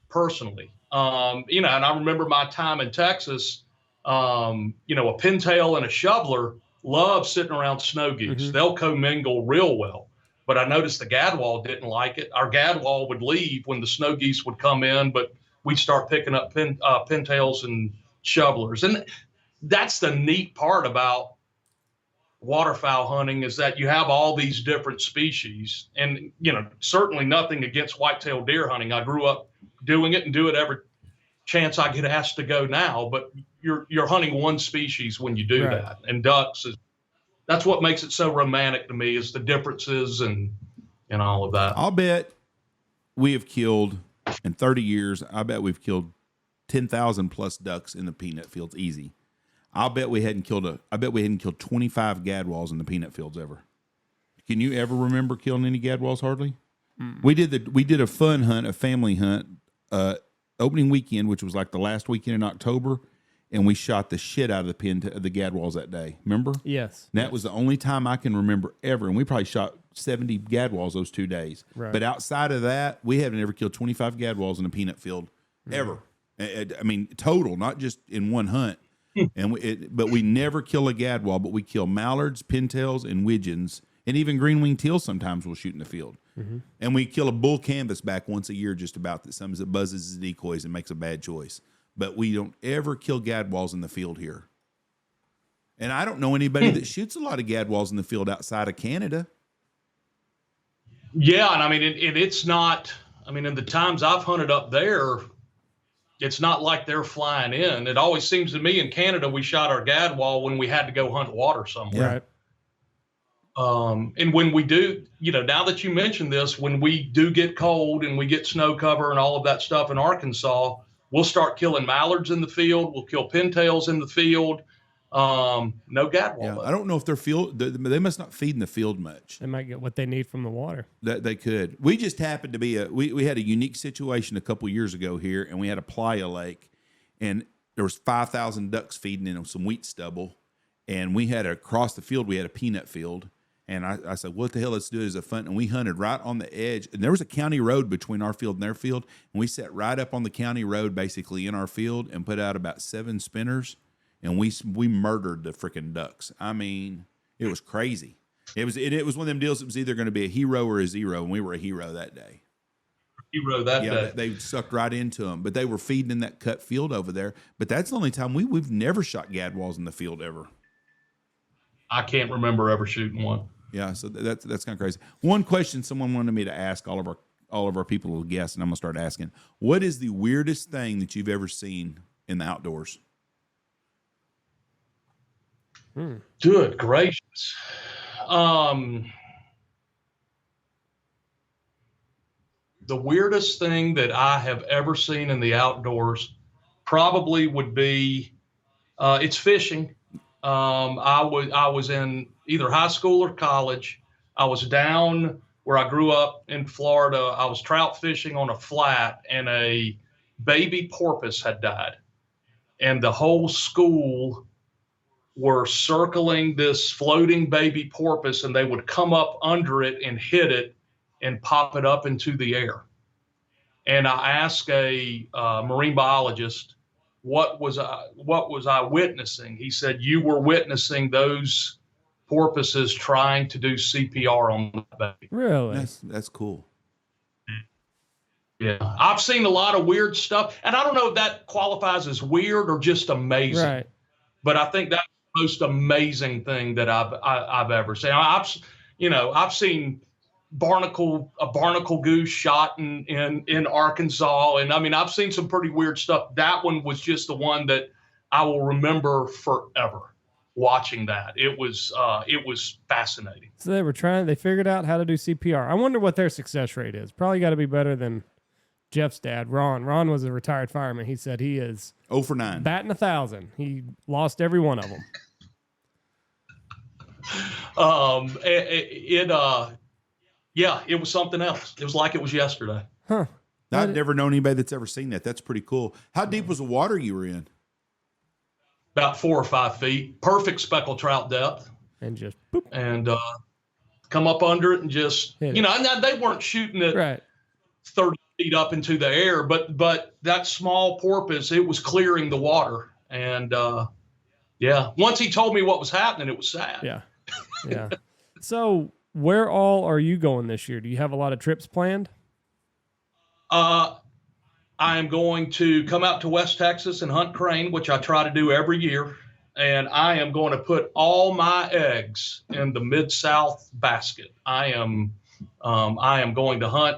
Speaker 3: personally. And I remember my time in Texas, a pintail and a shoveler love sitting around snow geese. Mm-hmm. They'll commingle real well. But I noticed the gadwall didn't like it. Our gadwall would leave when the snow geese would come in, but we'd start picking up pintails and shovelers. And that's the neat part about waterfowl hunting, is that you have all these different species. And, certainly nothing against white-tailed deer hunting. I grew up doing it and do it every chance I get asked to go now, but you're hunting one species when you do that. And ducks that's what makes it so romantic to me, is the differences and all of that.
Speaker 2: I'll bet we have killed in 30 years. I bet we've killed 10,000 plus ducks in the peanut fields. Easy. I bet we hadn't killed 25 gadwalls in the peanut fields ever. Can you ever remember killing any gadwalls? Hardly. We did a fun hunt, a family hunt, opening weekend, which was like the last weekend in October, and we shot the shit out of the gadwalls that day. Remember?
Speaker 1: Yes.
Speaker 2: And that was the only time I can remember ever, and we probably shot 70 gadwalls those 2 days. Right. But outside of that, we haven't ever killed 25 gadwalls in a peanut field ever. I mean, total, not just in one hunt. But we never kill a gadwall, but we kill mallards, pintails, and widgeons, and even green-winged teals sometimes we'll shoot in the field. And we kill a bull canvasback once a year, just about, that sometimes it buzzes his decoys and makes a bad choice. But we don't ever kill gadwalls in the field here. And I don't know anybody that shoots a lot of gadwalls in the field outside of Canada.
Speaker 3: Yeah, and I mean, it's not, in the times I've hunted up there, it's not like they're flying in. It always seems to me in Canada, we shot our gadwall when we had to go hunt water somewhere. Right. And when we do, now that you mentioned this, when we do get cold and we get snow cover and all of that stuff in Arkansas, we'll start killing mallards in the field. We'll kill pintails in the field. No gadwall.
Speaker 2: Yeah, I don't know if they must not feed in the field much.
Speaker 1: They might get what they need from the water.
Speaker 2: That they could. We just happened to be we had a unique situation a couple years ago here, and we had a playa lake, and there was 5,000 ducks feeding in some wheat stubble, and we had across the field we had a peanut field, and I said, what the hell, let's do it as a fun, and we hunted right on the edge, and there was a county road between our field and their field, and we sat right up on the county road basically in our field and put out about 7 spinners. And we murdered the freaking ducks. I mean, it was crazy. It was one of them deals. It was either going to be a hero or a zero, and we were a hero that day.
Speaker 3: Day.
Speaker 2: They sucked right into them, but they were feeding in that cut field over there. But that's the only time we've never shot gadwalls in the field ever.
Speaker 3: I can't remember ever shooting one.
Speaker 2: Yeah, so that's kind of crazy. One question someone wanted me to ask all of our people who guess, and I'm gonna start asking: what is the weirdest thing that you've ever seen in the outdoors?
Speaker 3: Good gracious. The weirdest thing that I have ever seen in the outdoors probably would be, it's fishing. I was in either high school or college. I was down where I grew up in Florida. I was trout fishing on a flat, and a baby porpoise had died. And the whole school were circling this floating baby porpoise, and they would come up under it and hit it and pop it up into the air. And I asked a marine biologist, what was I witnessing? He said, you were witnessing those porpoises trying to do CPR on the baby.
Speaker 1: Really?
Speaker 2: That's cool.
Speaker 3: Yeah. I've seen a lot of weird stuff, and I don't know if that qualifies as weird or just amazing. Right. But I think that's the most amazing thing that I've ever seen. I've seen a barnacle goose shot in Arkansas, and I've seen some pretty weird stuff. That one was just the one that I will remember forever. Watching that, it was fascinating.
Speaker 1: So they figured out how to do CPR. I wonder what their success rate is. Probably got to be better than Jeff's dad, Ron. Ron was a retired fireman. He said he is
Speaker 2: 0 for 9,
Speaker 1: batting 1,000. He lost every one of them.
Speaker 3: It was something else. It was like it was yesterday.
Speaker 1: Huh.
Speaker 2: I've never known anybody that's ever seen that. That's pretty cool. How deep was the water you were in?
Speaker 3: About 4 or 5 feet. Perfect speckled trout depth.
Speaker 1: And just boop.
Speaker 3: And come up under it and just, and they weren't shooting it
Speaker 1: right
Speaker 3: 30 feet up into the air, but that small porpoise, it was clearing the water. And once he told me what was happening, it was sad.
Speaker 1: Yeah. So where all are you going this year? Do you have a lot of trips planned?
Speaker 3: I I am going to come out to West Texas and hunt crane, which I try to do every year. And I am going to put all my eggs in the Mid-South basket. I am going to hunt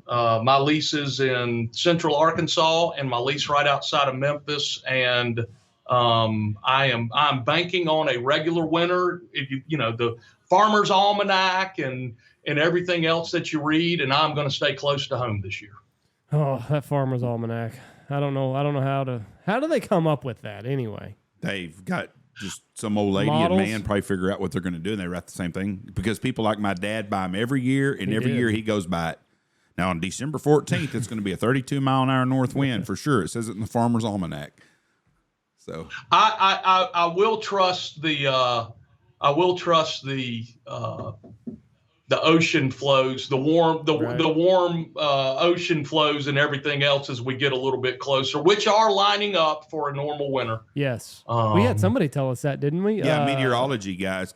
Speaker 3: my leases in Central Arkansas and my lease right outside of Memphis. And I'm banking on a regular winter. The Farmer's Almanac and everything else that you read. And I'm going to stay close to home this year.
Speaker 1: Oh, that Farmer's Almanac. I don't know how do they come up with that anyway?
Speaker 2: They've got just some old lady
Speaker 1: Models?
Speaker 2: and man probably figure out what they're going to do, and they write the same thing because people like my dad buy them every year, and every year he goes by it. Now, on December 14th, it's going to be a 32-mile-an-hour north wind for sure. It says it in the Farmer's Almanac. So
Speaker 3: I will trust the ocean flows, the warm ocean flows and everything else as we get a little bit closer, which are lining up for a normal winter.
Speaker 1: Yes. We had somebody tell us that, didn't we?
Speaker 2: Yeah, meteorology guys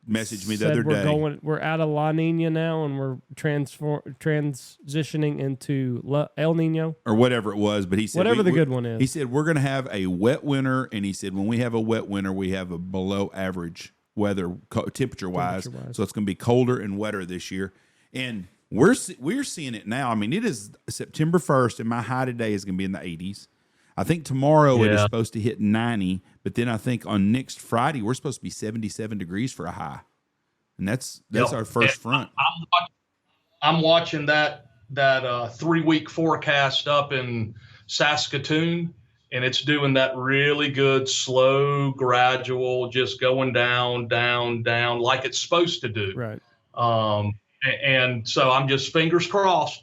Speaker 2: messaged me the other day.
Speaker 1: We're out of La Nina now, and we're transitioning into El Nino.
Speaker 2: Or whatever it was, but he said...
Speaker 1: Whatever the good one is.
Speaker 2: He said, we're going to have a wet winter, and he said, when we have a wet winter, we have a below average weather temperature-wise. So it's going to be colder and wetter this year. And we're seeing it now. I mean, it is September 1st, and my high today is going to be in the 80s. I think tomorrow it is supposed to hit 90, but then I think on next Friday we're supposed to be 77 degrees for a high, and that's our first front.
Speaker 3: I'm watching that 3-week forecast up in Saskatoon, and it's doing that really good, slow, gradual, just going down, down, down, like it's supposed to do.
Speaker 1: Right.
Speaker 3: And so I'm just fingers crossed,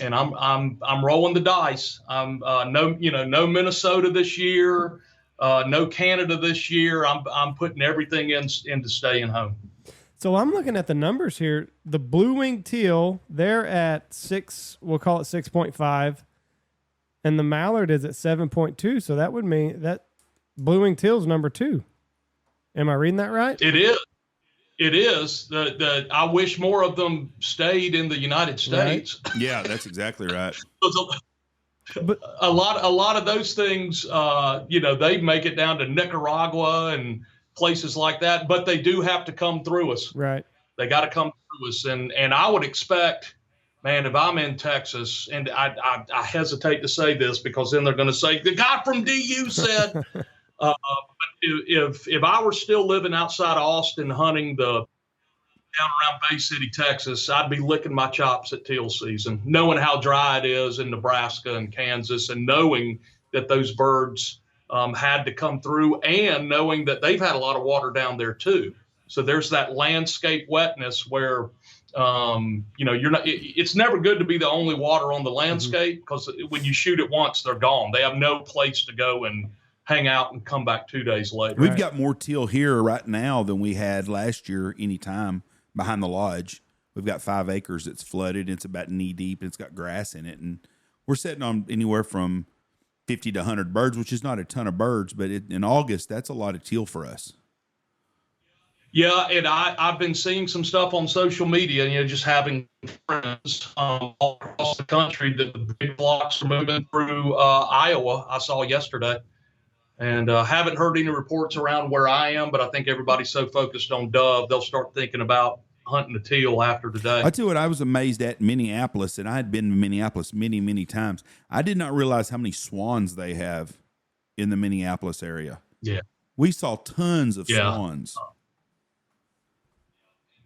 Speaker 3: and I'm rolling the dice. No Minnesota this year, no Canada this year. I'm putting everything into staying home.
Speaker 1: So I'm looking at the numbers here. The blue-winged teal, they're at 6. We'll call it 6.5, and the mallard is at 7.2. So that would mean that blue-winged teal's number 2. Am I reading that right?
Speaker 3: It is. It is. I wish more of them stayed in the United States.
Speaker 2: Right. Yeah, that's exactly right.
Speaker 3: But a lot of those things, they make it down to Nicaragua and places like that, but they do have to come through us.
Speaker 1: Right.
Speaker 3: They got to come through us, and I would expect, man, if I'm in Texas, and I hesitate to say this because then they're going to say the guy from DU said. But if I were still living outside of Austin hunting down around Bay City, Texas, I'd be licking my chops at teal season, knowing how dry it is in Nebraska and Kansas, and knowing that those birds had to come through, and knowing that they've had a lot of water down there too. So there's that landscape wetness where you're not. It's never good to be the only water on the landscape, because when you shoot it once, they're gone. They have no place to go and hang out and come back 2 days later.
Speaker 2: We've got more teal here right now than we had last year anytime behind the lodge. We've got 5 acres that's flooded. It's about knee deep, and it's got grass in it. And we're sitting on anywhere from 50 to 100 birds, which is not a ton of birds, but in August, that's a lot of teal for us.
Speaker 3: Yeah, and I've been seeing some stuff on social media, just having friends all across the country that the big flocks are moving through Iowa. I saw yesterday. And haven't heard any reports around where I am, but I think everybody's so focused on dove, they'll start thinking about hunting the teal after today.
Speaker 2: I tell you what, I was amazed at Minneapolis, and I had been to Minneapolis many, many times. I did not realize how many swans they have in the Minneapolis area.
Speaker 3: Yeah.
Speaker 2: We saw tons of swans.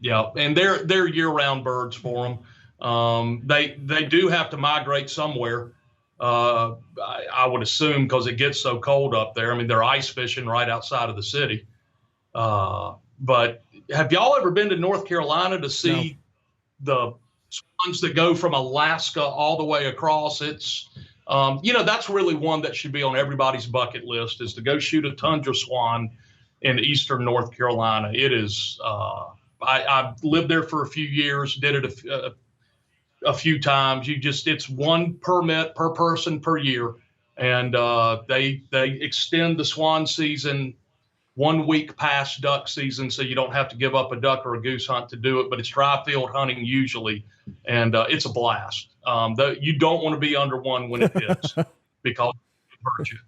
Speaker 3: Yeah, and they're year-round birds for them. They do have to migrate somewhere. I would assume, because it gets so cold up there. I mean, they're ice fishing right outside of the city. But have y'all ever been to North Carolina to see the swans that go from Alaska all the way across? It's, that's really one that should be on everybody's bucket list, is to go shoot a tundra swan in eastern North Carolina. It is, I lived there for a few years, did it a few times. It's one permit per person per year, and they extend the swan season 1 week past duck season, so you don't have to give up a duck or a goose hunt to do it. But it's dry field hunting usually, and it's a blast. You don't want to be under one when it hits because it'll hurt you.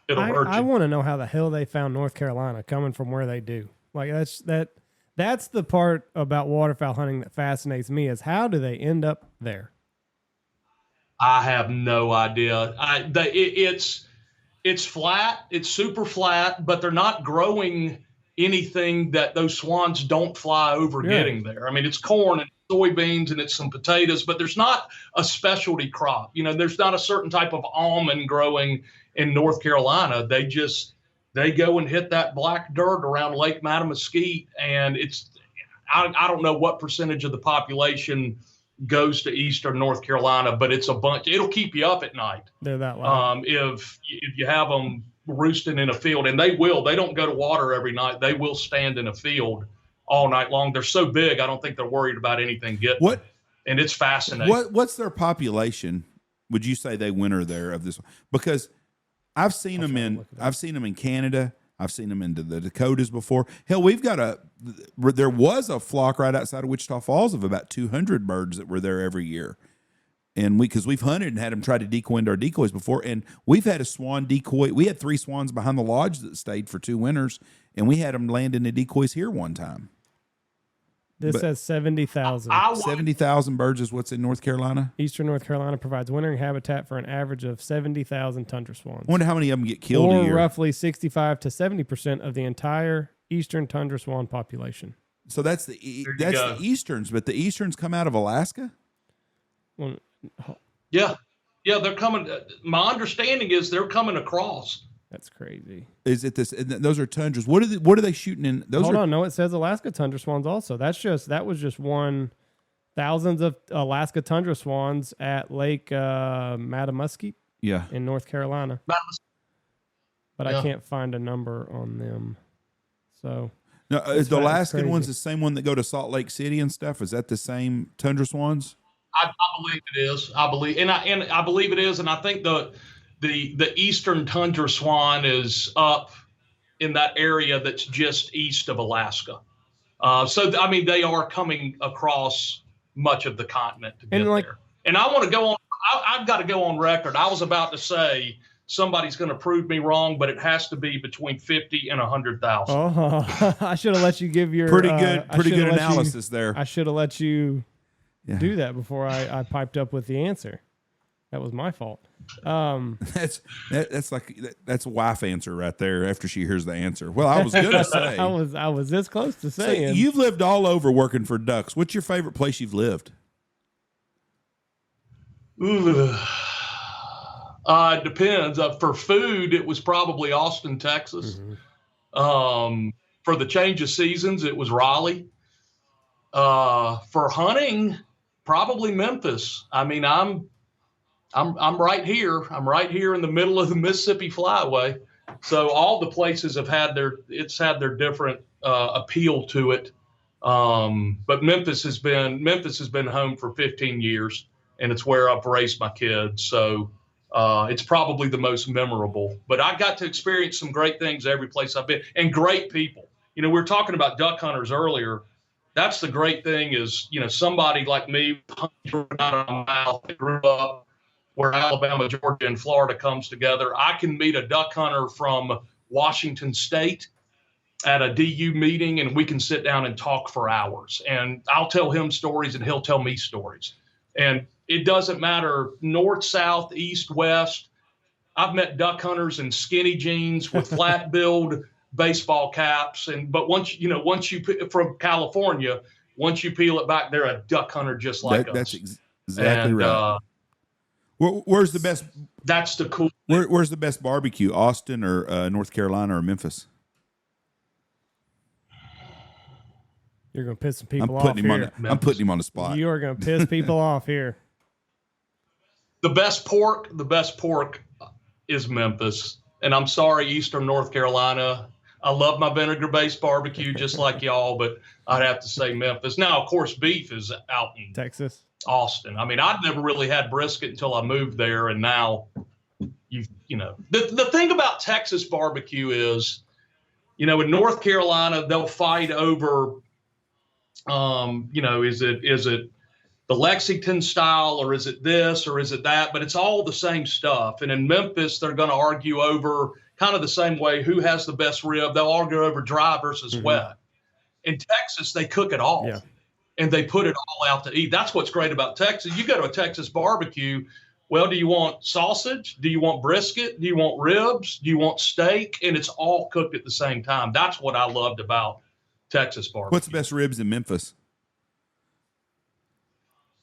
Speaker 3: It'll hurt you.
Speaker 1: I want to know how the hell they found North Carolina coming from where they do. Like that's the part about waterfowl hunting that fascinates me is how do they end up there?
Speaker 3: I have no idea. It's flat. It's super flat, but they're not growing anything that those swans don't fly over getting there. I mean, it's corn and soybeans and it's some potatoes, but there's not a specialty crop. There's not a certain type of almond growing in North Carolina. They go and hit that black dirt around Lake Mattamuskeet, and I don't know what percentage of the population goes to eastern North Carolina, but it's a bunch. It'll keep you up at night.
Speaker 1: They're that loud.
Speaker 3: If you have them roosting in a field, and they don't go to water every night. They will stand in a field all night long. They're so big, I don't think they're worried about anything getting them. And it's fascinating.
Speaker 2: What's their population? Would you say they winter there of this? Because I've seen them in Canada. I've seen them in the Dakotas before. Hell, there was a flock right outside of Wichita Falls of about 200 birds that were there every year. And because we've hunted and had them try to decoy into our decoys before, and we've had a swan decoy. We had 3 swans behind the lodge that stayed for 2 winters, and we had them land in the decoys here one time.
Speaker 1: This says 70,000.
Speaker 2: 70,000 birds is what's in North Carolina.
Speaker 1: Eastern North Carolina provides wintering habitat for an average of 70,000 tundra swans.
Speaker 2: I wonder how many of them get killed a year.
Speaker 1: Or roughly 65 to 70% of the entire eastern tundra swan population.
Speaker 2: So that's the easterns, but the easterns come out of Alaska?
Speaker 1: Well,
Speaker 3: yeah, they're coming. My understanding is they're coming across.
Speaker 1: That's crazy.
Speaker 2: Is it this? Those are tundras. What are they shooting in?
Speaker 1: Hold on, no, it says Alaska tundra swans also. That was just one. Thousands of Alaska tundra swans at Lake Mattamuskeet.
Speaker 2: Yeah,
Speaker 1: in North Carolina. But I can't find a number on them. So.
Speaker 2: No, is the Alaskan ones the same one that go to Salt Lake City and stuff? Is that the same tundra swans?
Speaker 3: I believe it is. I believe it is, and I think the eastern tundra swan is up in that area that's just east of Alaska. So I mean, they are coming across much of the continent to get there. And I want to go on. I've got to go on record. I was about to say somebody's going to prove me wrong, but it has to be between 50 and 100,000.
Speaker 1: Oh, I should have let you give your
Speaker 2: pretty good analysis there.
Speaker 1: I should have let you do that before I piped up with the answer. That was my fault.
Speaker 2: That's a wife answer right there after she hears the answer. Well, I was going to say.
Speaker 1: I was this close to saying.
Speaker 2: So you've lived all over working for ducks. What's your favorite place you've lived?
Speaker 3: Ooh. It depends. For food, it was probably Austin, Texas. Mm-hmm. For the change of seasons, it was Raleigh. For hunting, probably Memphis. I mean, I'm right here. I'm right here in the middle of the Mississippi Flyway. So all the places have had their different appeal to it. But Memphis has been home for 15 years, and it's where I've raised my kids. So it's probably the most memorable. But I got to experience some great things every place I've been, and great people. We were talking about duck hunters earlier. That's the great thing is, somebody like me, out of my mouth, grew up where Alabama, Georgia, and Florida comes together. I can meet a duck hunter from Washington State at a DU meeting, and we can sit down and talk for hours. And I'll tell him stories, and he'll tell me stories. And it doesn't matter north, south, east, west. I've met duck hunters in skinny jeans with flat-billed baseball caps, but once you from California, once you peel it back, they're a duck hunter just like us.
Speaker 2: That's exactly right. Where's the best?
Speaker 3: That's the cool.
Speaker 2: Where's the best barbecue? Austin or North Carolina or Memphis?
Speaker 1: You're gonna piss some people off here.
Speaker 2: I'm putting him on the spot.
Speaker 1: You are gonna piss people off here.
Speaker 3: The best pork is Memphis, and I'm sorry, Eastern North Carolina. I love my vinegar-based barbecue just like y'all, but I'd have to say Memphis. Now, of course, beef is out in
Speaker 1: Texas,
Speaker 3: Austin. I mean, I'd never really had brisket until I moved there, and now the thing about Texas barbecue is, in North Carolina they'll fight over, is it the Lexington style, or is it this, or is it that? But it's all the same stuff. And in Memphis, they're going to argue over kind of the same way, who has the best rib. They'll argue over dry versus wet. In Texas, they cook it all.
Speaker 1: Yeah.
Speaker 3: And they put it all out to eat. That's what's great about Texas. You go to a Texas barbecue. Well, do you want sausage? Do you want brisket? Do you want ribs? Do you want steak? And it's all cooked at the same time. That's what I loved about Texas barbecue.
Speaker 2: What's the best ribs in Memphis?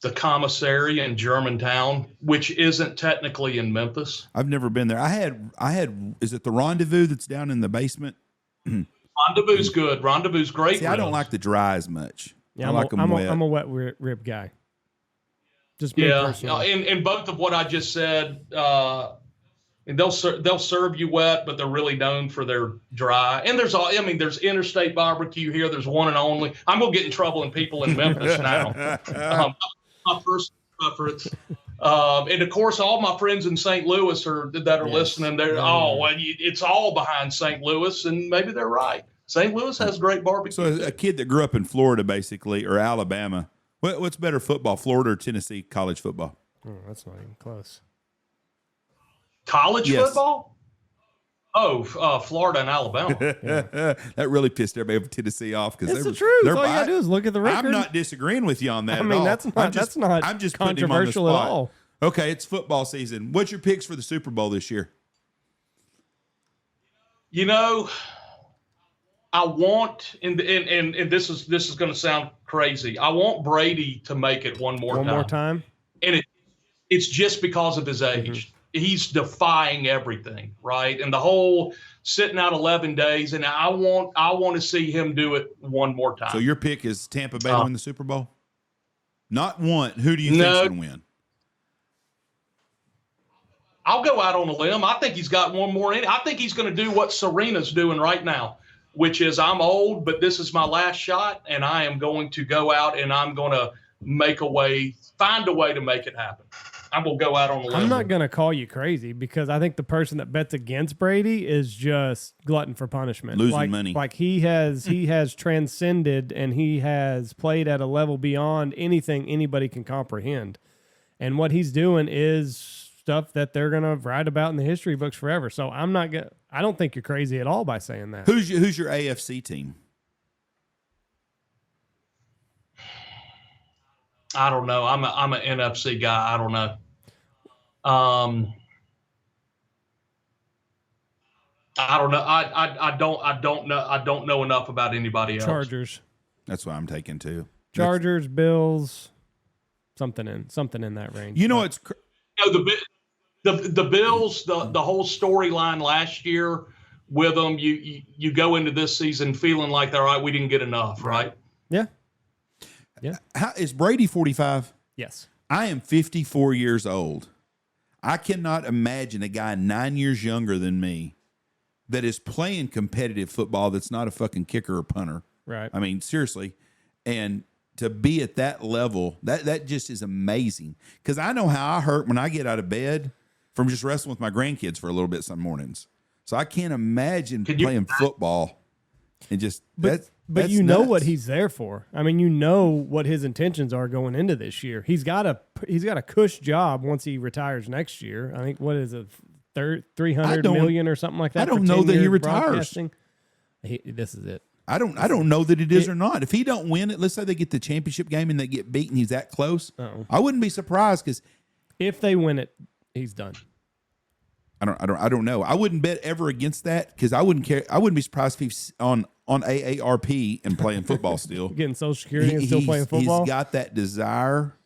Speaker 3: The commissary in Germantown, which isn't technically in Memphis.
Speaker 2: I've never been there. I had. Is it the Rendezvous that's down in the basement?
Speaker 3: Rendezvous good. Rendezvous great.
Speaker 2: See, I don't like the dry as much.
Speaker 1: Yeah,
Speaker 2: I like them wet.
Speaker 1: I'm a wet rib guy. Just me personally.
Speaker 3: In both of what I just said, and they'll serve you wet, but they're really known for their dry. And there's Interstate Barbecue here. There's one and only. I'm gonna get in trouble in people in Memphis now. My first preference. And of course, all my friends in St. Louis are listening. They're it's all behind St. Louis, and maybe they're right. St. Louis has great barbecue.
Speaker 2: So a kid that grew up in Florida, basically, or Alabama, what's better football, Florida or Tennessee college football?
Speaker 1: Oh, that's not even close.
Speaker 3: College football? Oh, Florida and Alabama.
Speaker 2: That really pissed everybody of Tennessee off because
Speaker 1: it's the truth. All you gotta do is look at the record.
Speaker 2: I'm not disagreeing with you on that.
Speaker 1: I mean, that's not
Speaker 2: I'm just
Speaker 1: controversial at all.
Speaker 2: Okay, it's football season. What's your picks for the Super Bowl this year?
Speaker 3: You know, I want, and this is going to sound crazy. I want Brady to make it one more time. And it's just because of his age. He's defying everything, right? And the whole sitting out 11 days, and I want to see him do it one more time.
Speaker 2: So your pick is Tampa Bay to win the Super Bowl? Not one. Who do you think's going to win?
Speaker 3: I'll go out on a limb. I think he's got one more in. I think he's going to do what Serena's doing right now, which is I'm old, but this is my last shot, and I am going to go out and I'm going to find a way to make it happen. I'm going to go out on a limb.
Speaker 1: I'm not going to call you crazy because I think the person that bets against Brady is just glutton for punishment.
Speaker 2: Losing money.
Speaker 1: Like he has transcended and he has played at a level beyond anything anybody can comprehend. And what he's doing is stuff that they're going to write about in the history books forever. So I don't think you're crazy at all by saying that.
Speaker 2: Who's your AFC team?
Speaker 3: I don't know. I'm an NFC guy. I don't know. I don't know. I don't know enough about anybody else.
Speaker 1: Chargers.
Speaker 2: That's what I'm taking too.
Speaker 1: Chargers, Bills, something in that range.
Speaker 2: You know what's
Speaker 3: the Bills, the whole storyline last year with them, you go into this season feeling like they're all right, we didn't get enough, right?
Speaker 1: Yeah. Yeah.
Speaker 2: Is Brady 45?
Speaker 1: Yes.
Speaker 2: I am 54 years old. I cannot imagine a guy 9 years younger than me that is playing competitive football that's not a fucking kicker or punter.
Speaker 1: Right.
Speaker 2: I mean, seriously. And to be at that level, that just is amazing. Because I know how I hurt when I get out of bed from just wrestling with my grandkids for a little bit some mornings. So I can't imagine playing football and just
Speaker 1: But you know what he's there for. I mean, you know what his intentions are going into this year. He's got a cush job once he retires next year. I think what is it, $300 million or something like that.
Speaker 2: I don't know that he retires.
Speaker 1: This is it.
Speaker 2: I don't know that it is or not. If he don't win it, let's say they get the championship game and they get beaten, he's that close. I wouldn't be surprised because
Speaker 1: if they win it, he's done.
Speaker 2: I don't know. I wouldn't bet ever against that because I wouldn't care. I wouldn't be surprised if he's on AARP and playing football still.
Speaker 1: Getting Social Security and still playing football.
Speaker 2: He's got that desire.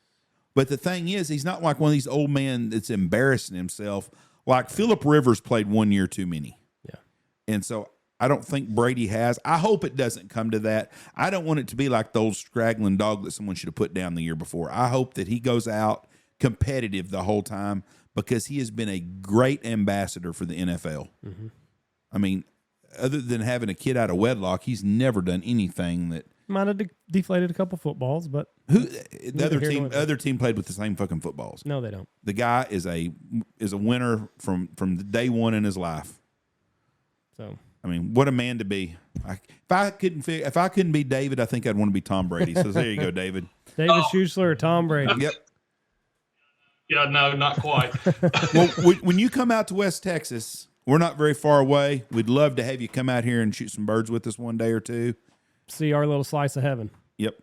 Speaker 2: But the thing is, he's not like one of these old men that's embarrassing himself. Like Phillip Rivers played 1 year too many.
Speaker 1: Yeah.
Speaker 2: And so I don't think Brady has. I hope it doesn't come to that. I don't want it to be like the old straggling dog that someone should have put down the year before. I hope that he goes out competitive the whole time because he has been a great ambassador for the NFL. Mm-hmm. I mean, other than having a kid out of wedlock, he's never done anything that
Speaker 1: might have deflated a couple footballs, but
Speaker 2: the other team played with the same fucking footballs.
Speaker 1: No, they don't.
Speaker 2: The guy is a winner from the day one in his life.
Speaker 1: So
Speaker 2: I mean, what a man to be. If I couldn't be David, I think I'd want to be Tom Brady. So there you go, David.
Speaker 1: David Schuessler or Tom Brady?
Speaker 2: Yep.
Speaker 3: Yeah, no, not quite.
Speaker 2: Well, when you come out to West Texas, we're not very far away. We'd love to have you come out here and shoot some birds with us one day or two.
Speaker 1: See our little slice of heaven.
Speaker 2: Yep.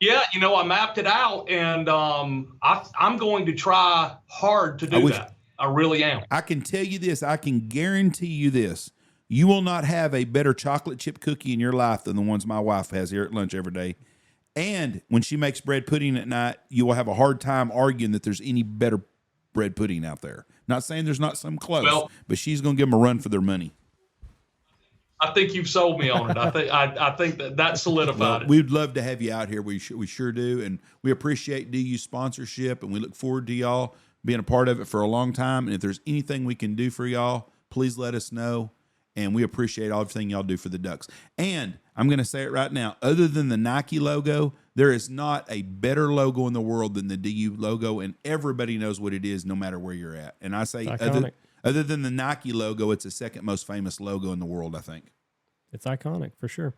Speaker 3: Yeah, I mapped it out, and I'm going to try hard to do that. I really am.
Speaker 2: I can tell you this. I can guarantee you this. You will not have a better chocolate chip cookie in your life than the ones my wife has here at lunch every day. And when she makes bread pudding at night, you will have a hard time arguing that there's any better bread pudding out there. Not saying there's not some close, but she's going to give them a run for their money.
Speaker 3: I think you've sold me on it. I think that solidified it.
Speaker 2: We'd love to have you out here. We sure do, and we appreciate DU sponsorship, and we look forward to y'all being a part of it for a long time. And if there's anything we can do for y'all, please let us know. And we appreciate everything y'all do for the Ducks. And I'm going to say it right now. Other than the Nike logo, there is not a better logo in the world than the DU logo, and everybody knows what it is no matter where you're at. And I say other than the Nike logo, it's the second most famous logo in the world, I think.
Speaker 1: It's iconic for sure.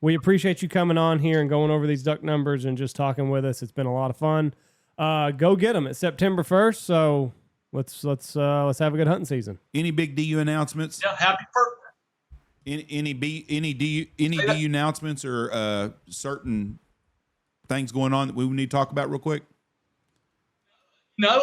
Speaker 1: We appreciate you coming on here and going over these duck numbers and just talking with us. It's been a lot of fun. Go get them. It's September 1st, so let's have a good hunting season.
Speaker 2: Any big DU announcements?
Speaker 3: Yeah, happy birthday.
Speaker 2: Any DU announcements or certain things going on that we need to talk about real quick?
Speaker 3: No,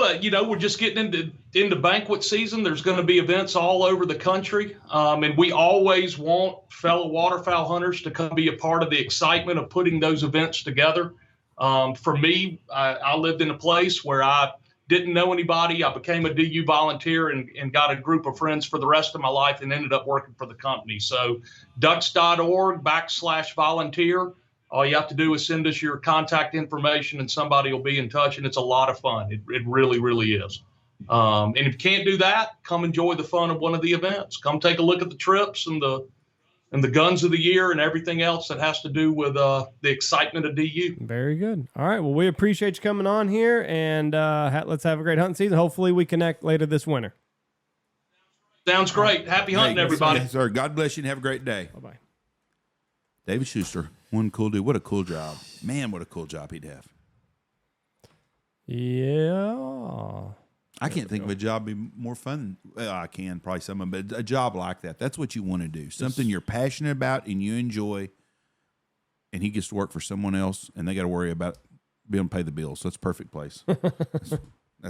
Speaker 3: we're just getting into banquet season. There's going to be events all over the country, and we always want fellow waterfowl hunters to come be a part of the excitement of putting those events together. For me, I lived in a place where I didn't know anybody. I became a DU volunteer and got a group of friends for the rest of my life and ended up working for the company. So ducks.org/volunteer. All you have to do is send us your contact information and somebody will be in touch, and it's a lot of fun. It really, really is. And if you can't do that, come enjoy the fun of one of the events. Come take a look at the trips and the guns of the year and everything else that has to do with the excitement of DU.
Speaker 1: Very good. All right. Well, we appreciate you coming on here, and let's have a great hunting season. Hopefully we connect later this winter.
Speaker 3: Sounds great. Happy hunting, everybody.
Speaker 2: Yes, sir. God bless you and have a great day.
Speaker 1: Bye-bye.
Speaker 2: David Schuessler, one cool dude. What a cool job. Man, what a cool job he'd have.
Speaker 1: Yeah.
Speaker 2: I can't think of a job be more fun. Well, I can, probably some of them, but a job like that. That's what you want to do. Something you're passionate about and you enjoy, and he gets to work for someone else, and they got to worry about being able to pay the bills. So it's a perfect place. That's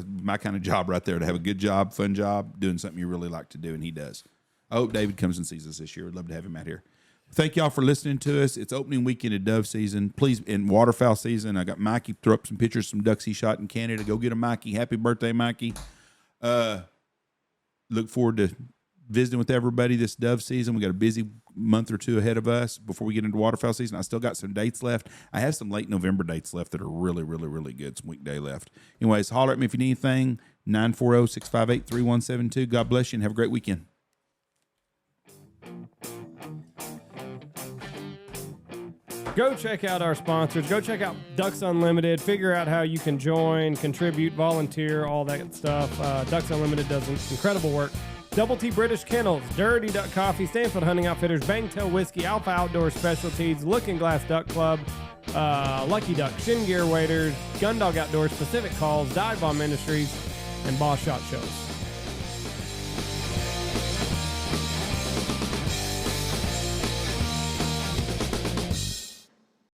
Speaker 2: my kind of job right there, to have a good job, fun job, doing something you really like to do, and he does. I hope David comes and sees us this year. We'd love to have him out here. Thank y'all for listening to us. It's opening weekend of dove season. Please, in waterfowl season, I got Mikey throw up some pictures, some ducks he shot in Canada. Go get a Mikey. Happy birthday, Mikey. Look forward to visiting with everybody this dove season. We got a busy month or two ahead of us before we get into waterfowl season. I still got some dates left. I have some late November dates left that are really, really, really good. Some weekday left. Anyways, holler at me if you need anything. 940-658-3172. God bless you and have a great weekend.
Speaker 1: Go check out our sponsors. Go check out Ducks Unlimited. Figure out how you can join, contribute, volunteer, all that stuff. Ducks Unlimited does incredible work. Double T British Kennels, Dirty Duck Coffee, Stanfield Hunting Outfitters, Bangtail Whiskey, Alpha Outdoor Specialties, Looking Glass Duck Club, Lucky Duck, Shin Gear Waders, Gundog Outdoors, Pacific Calls, Dive Bomb Ministries, and Boss Shot Shows.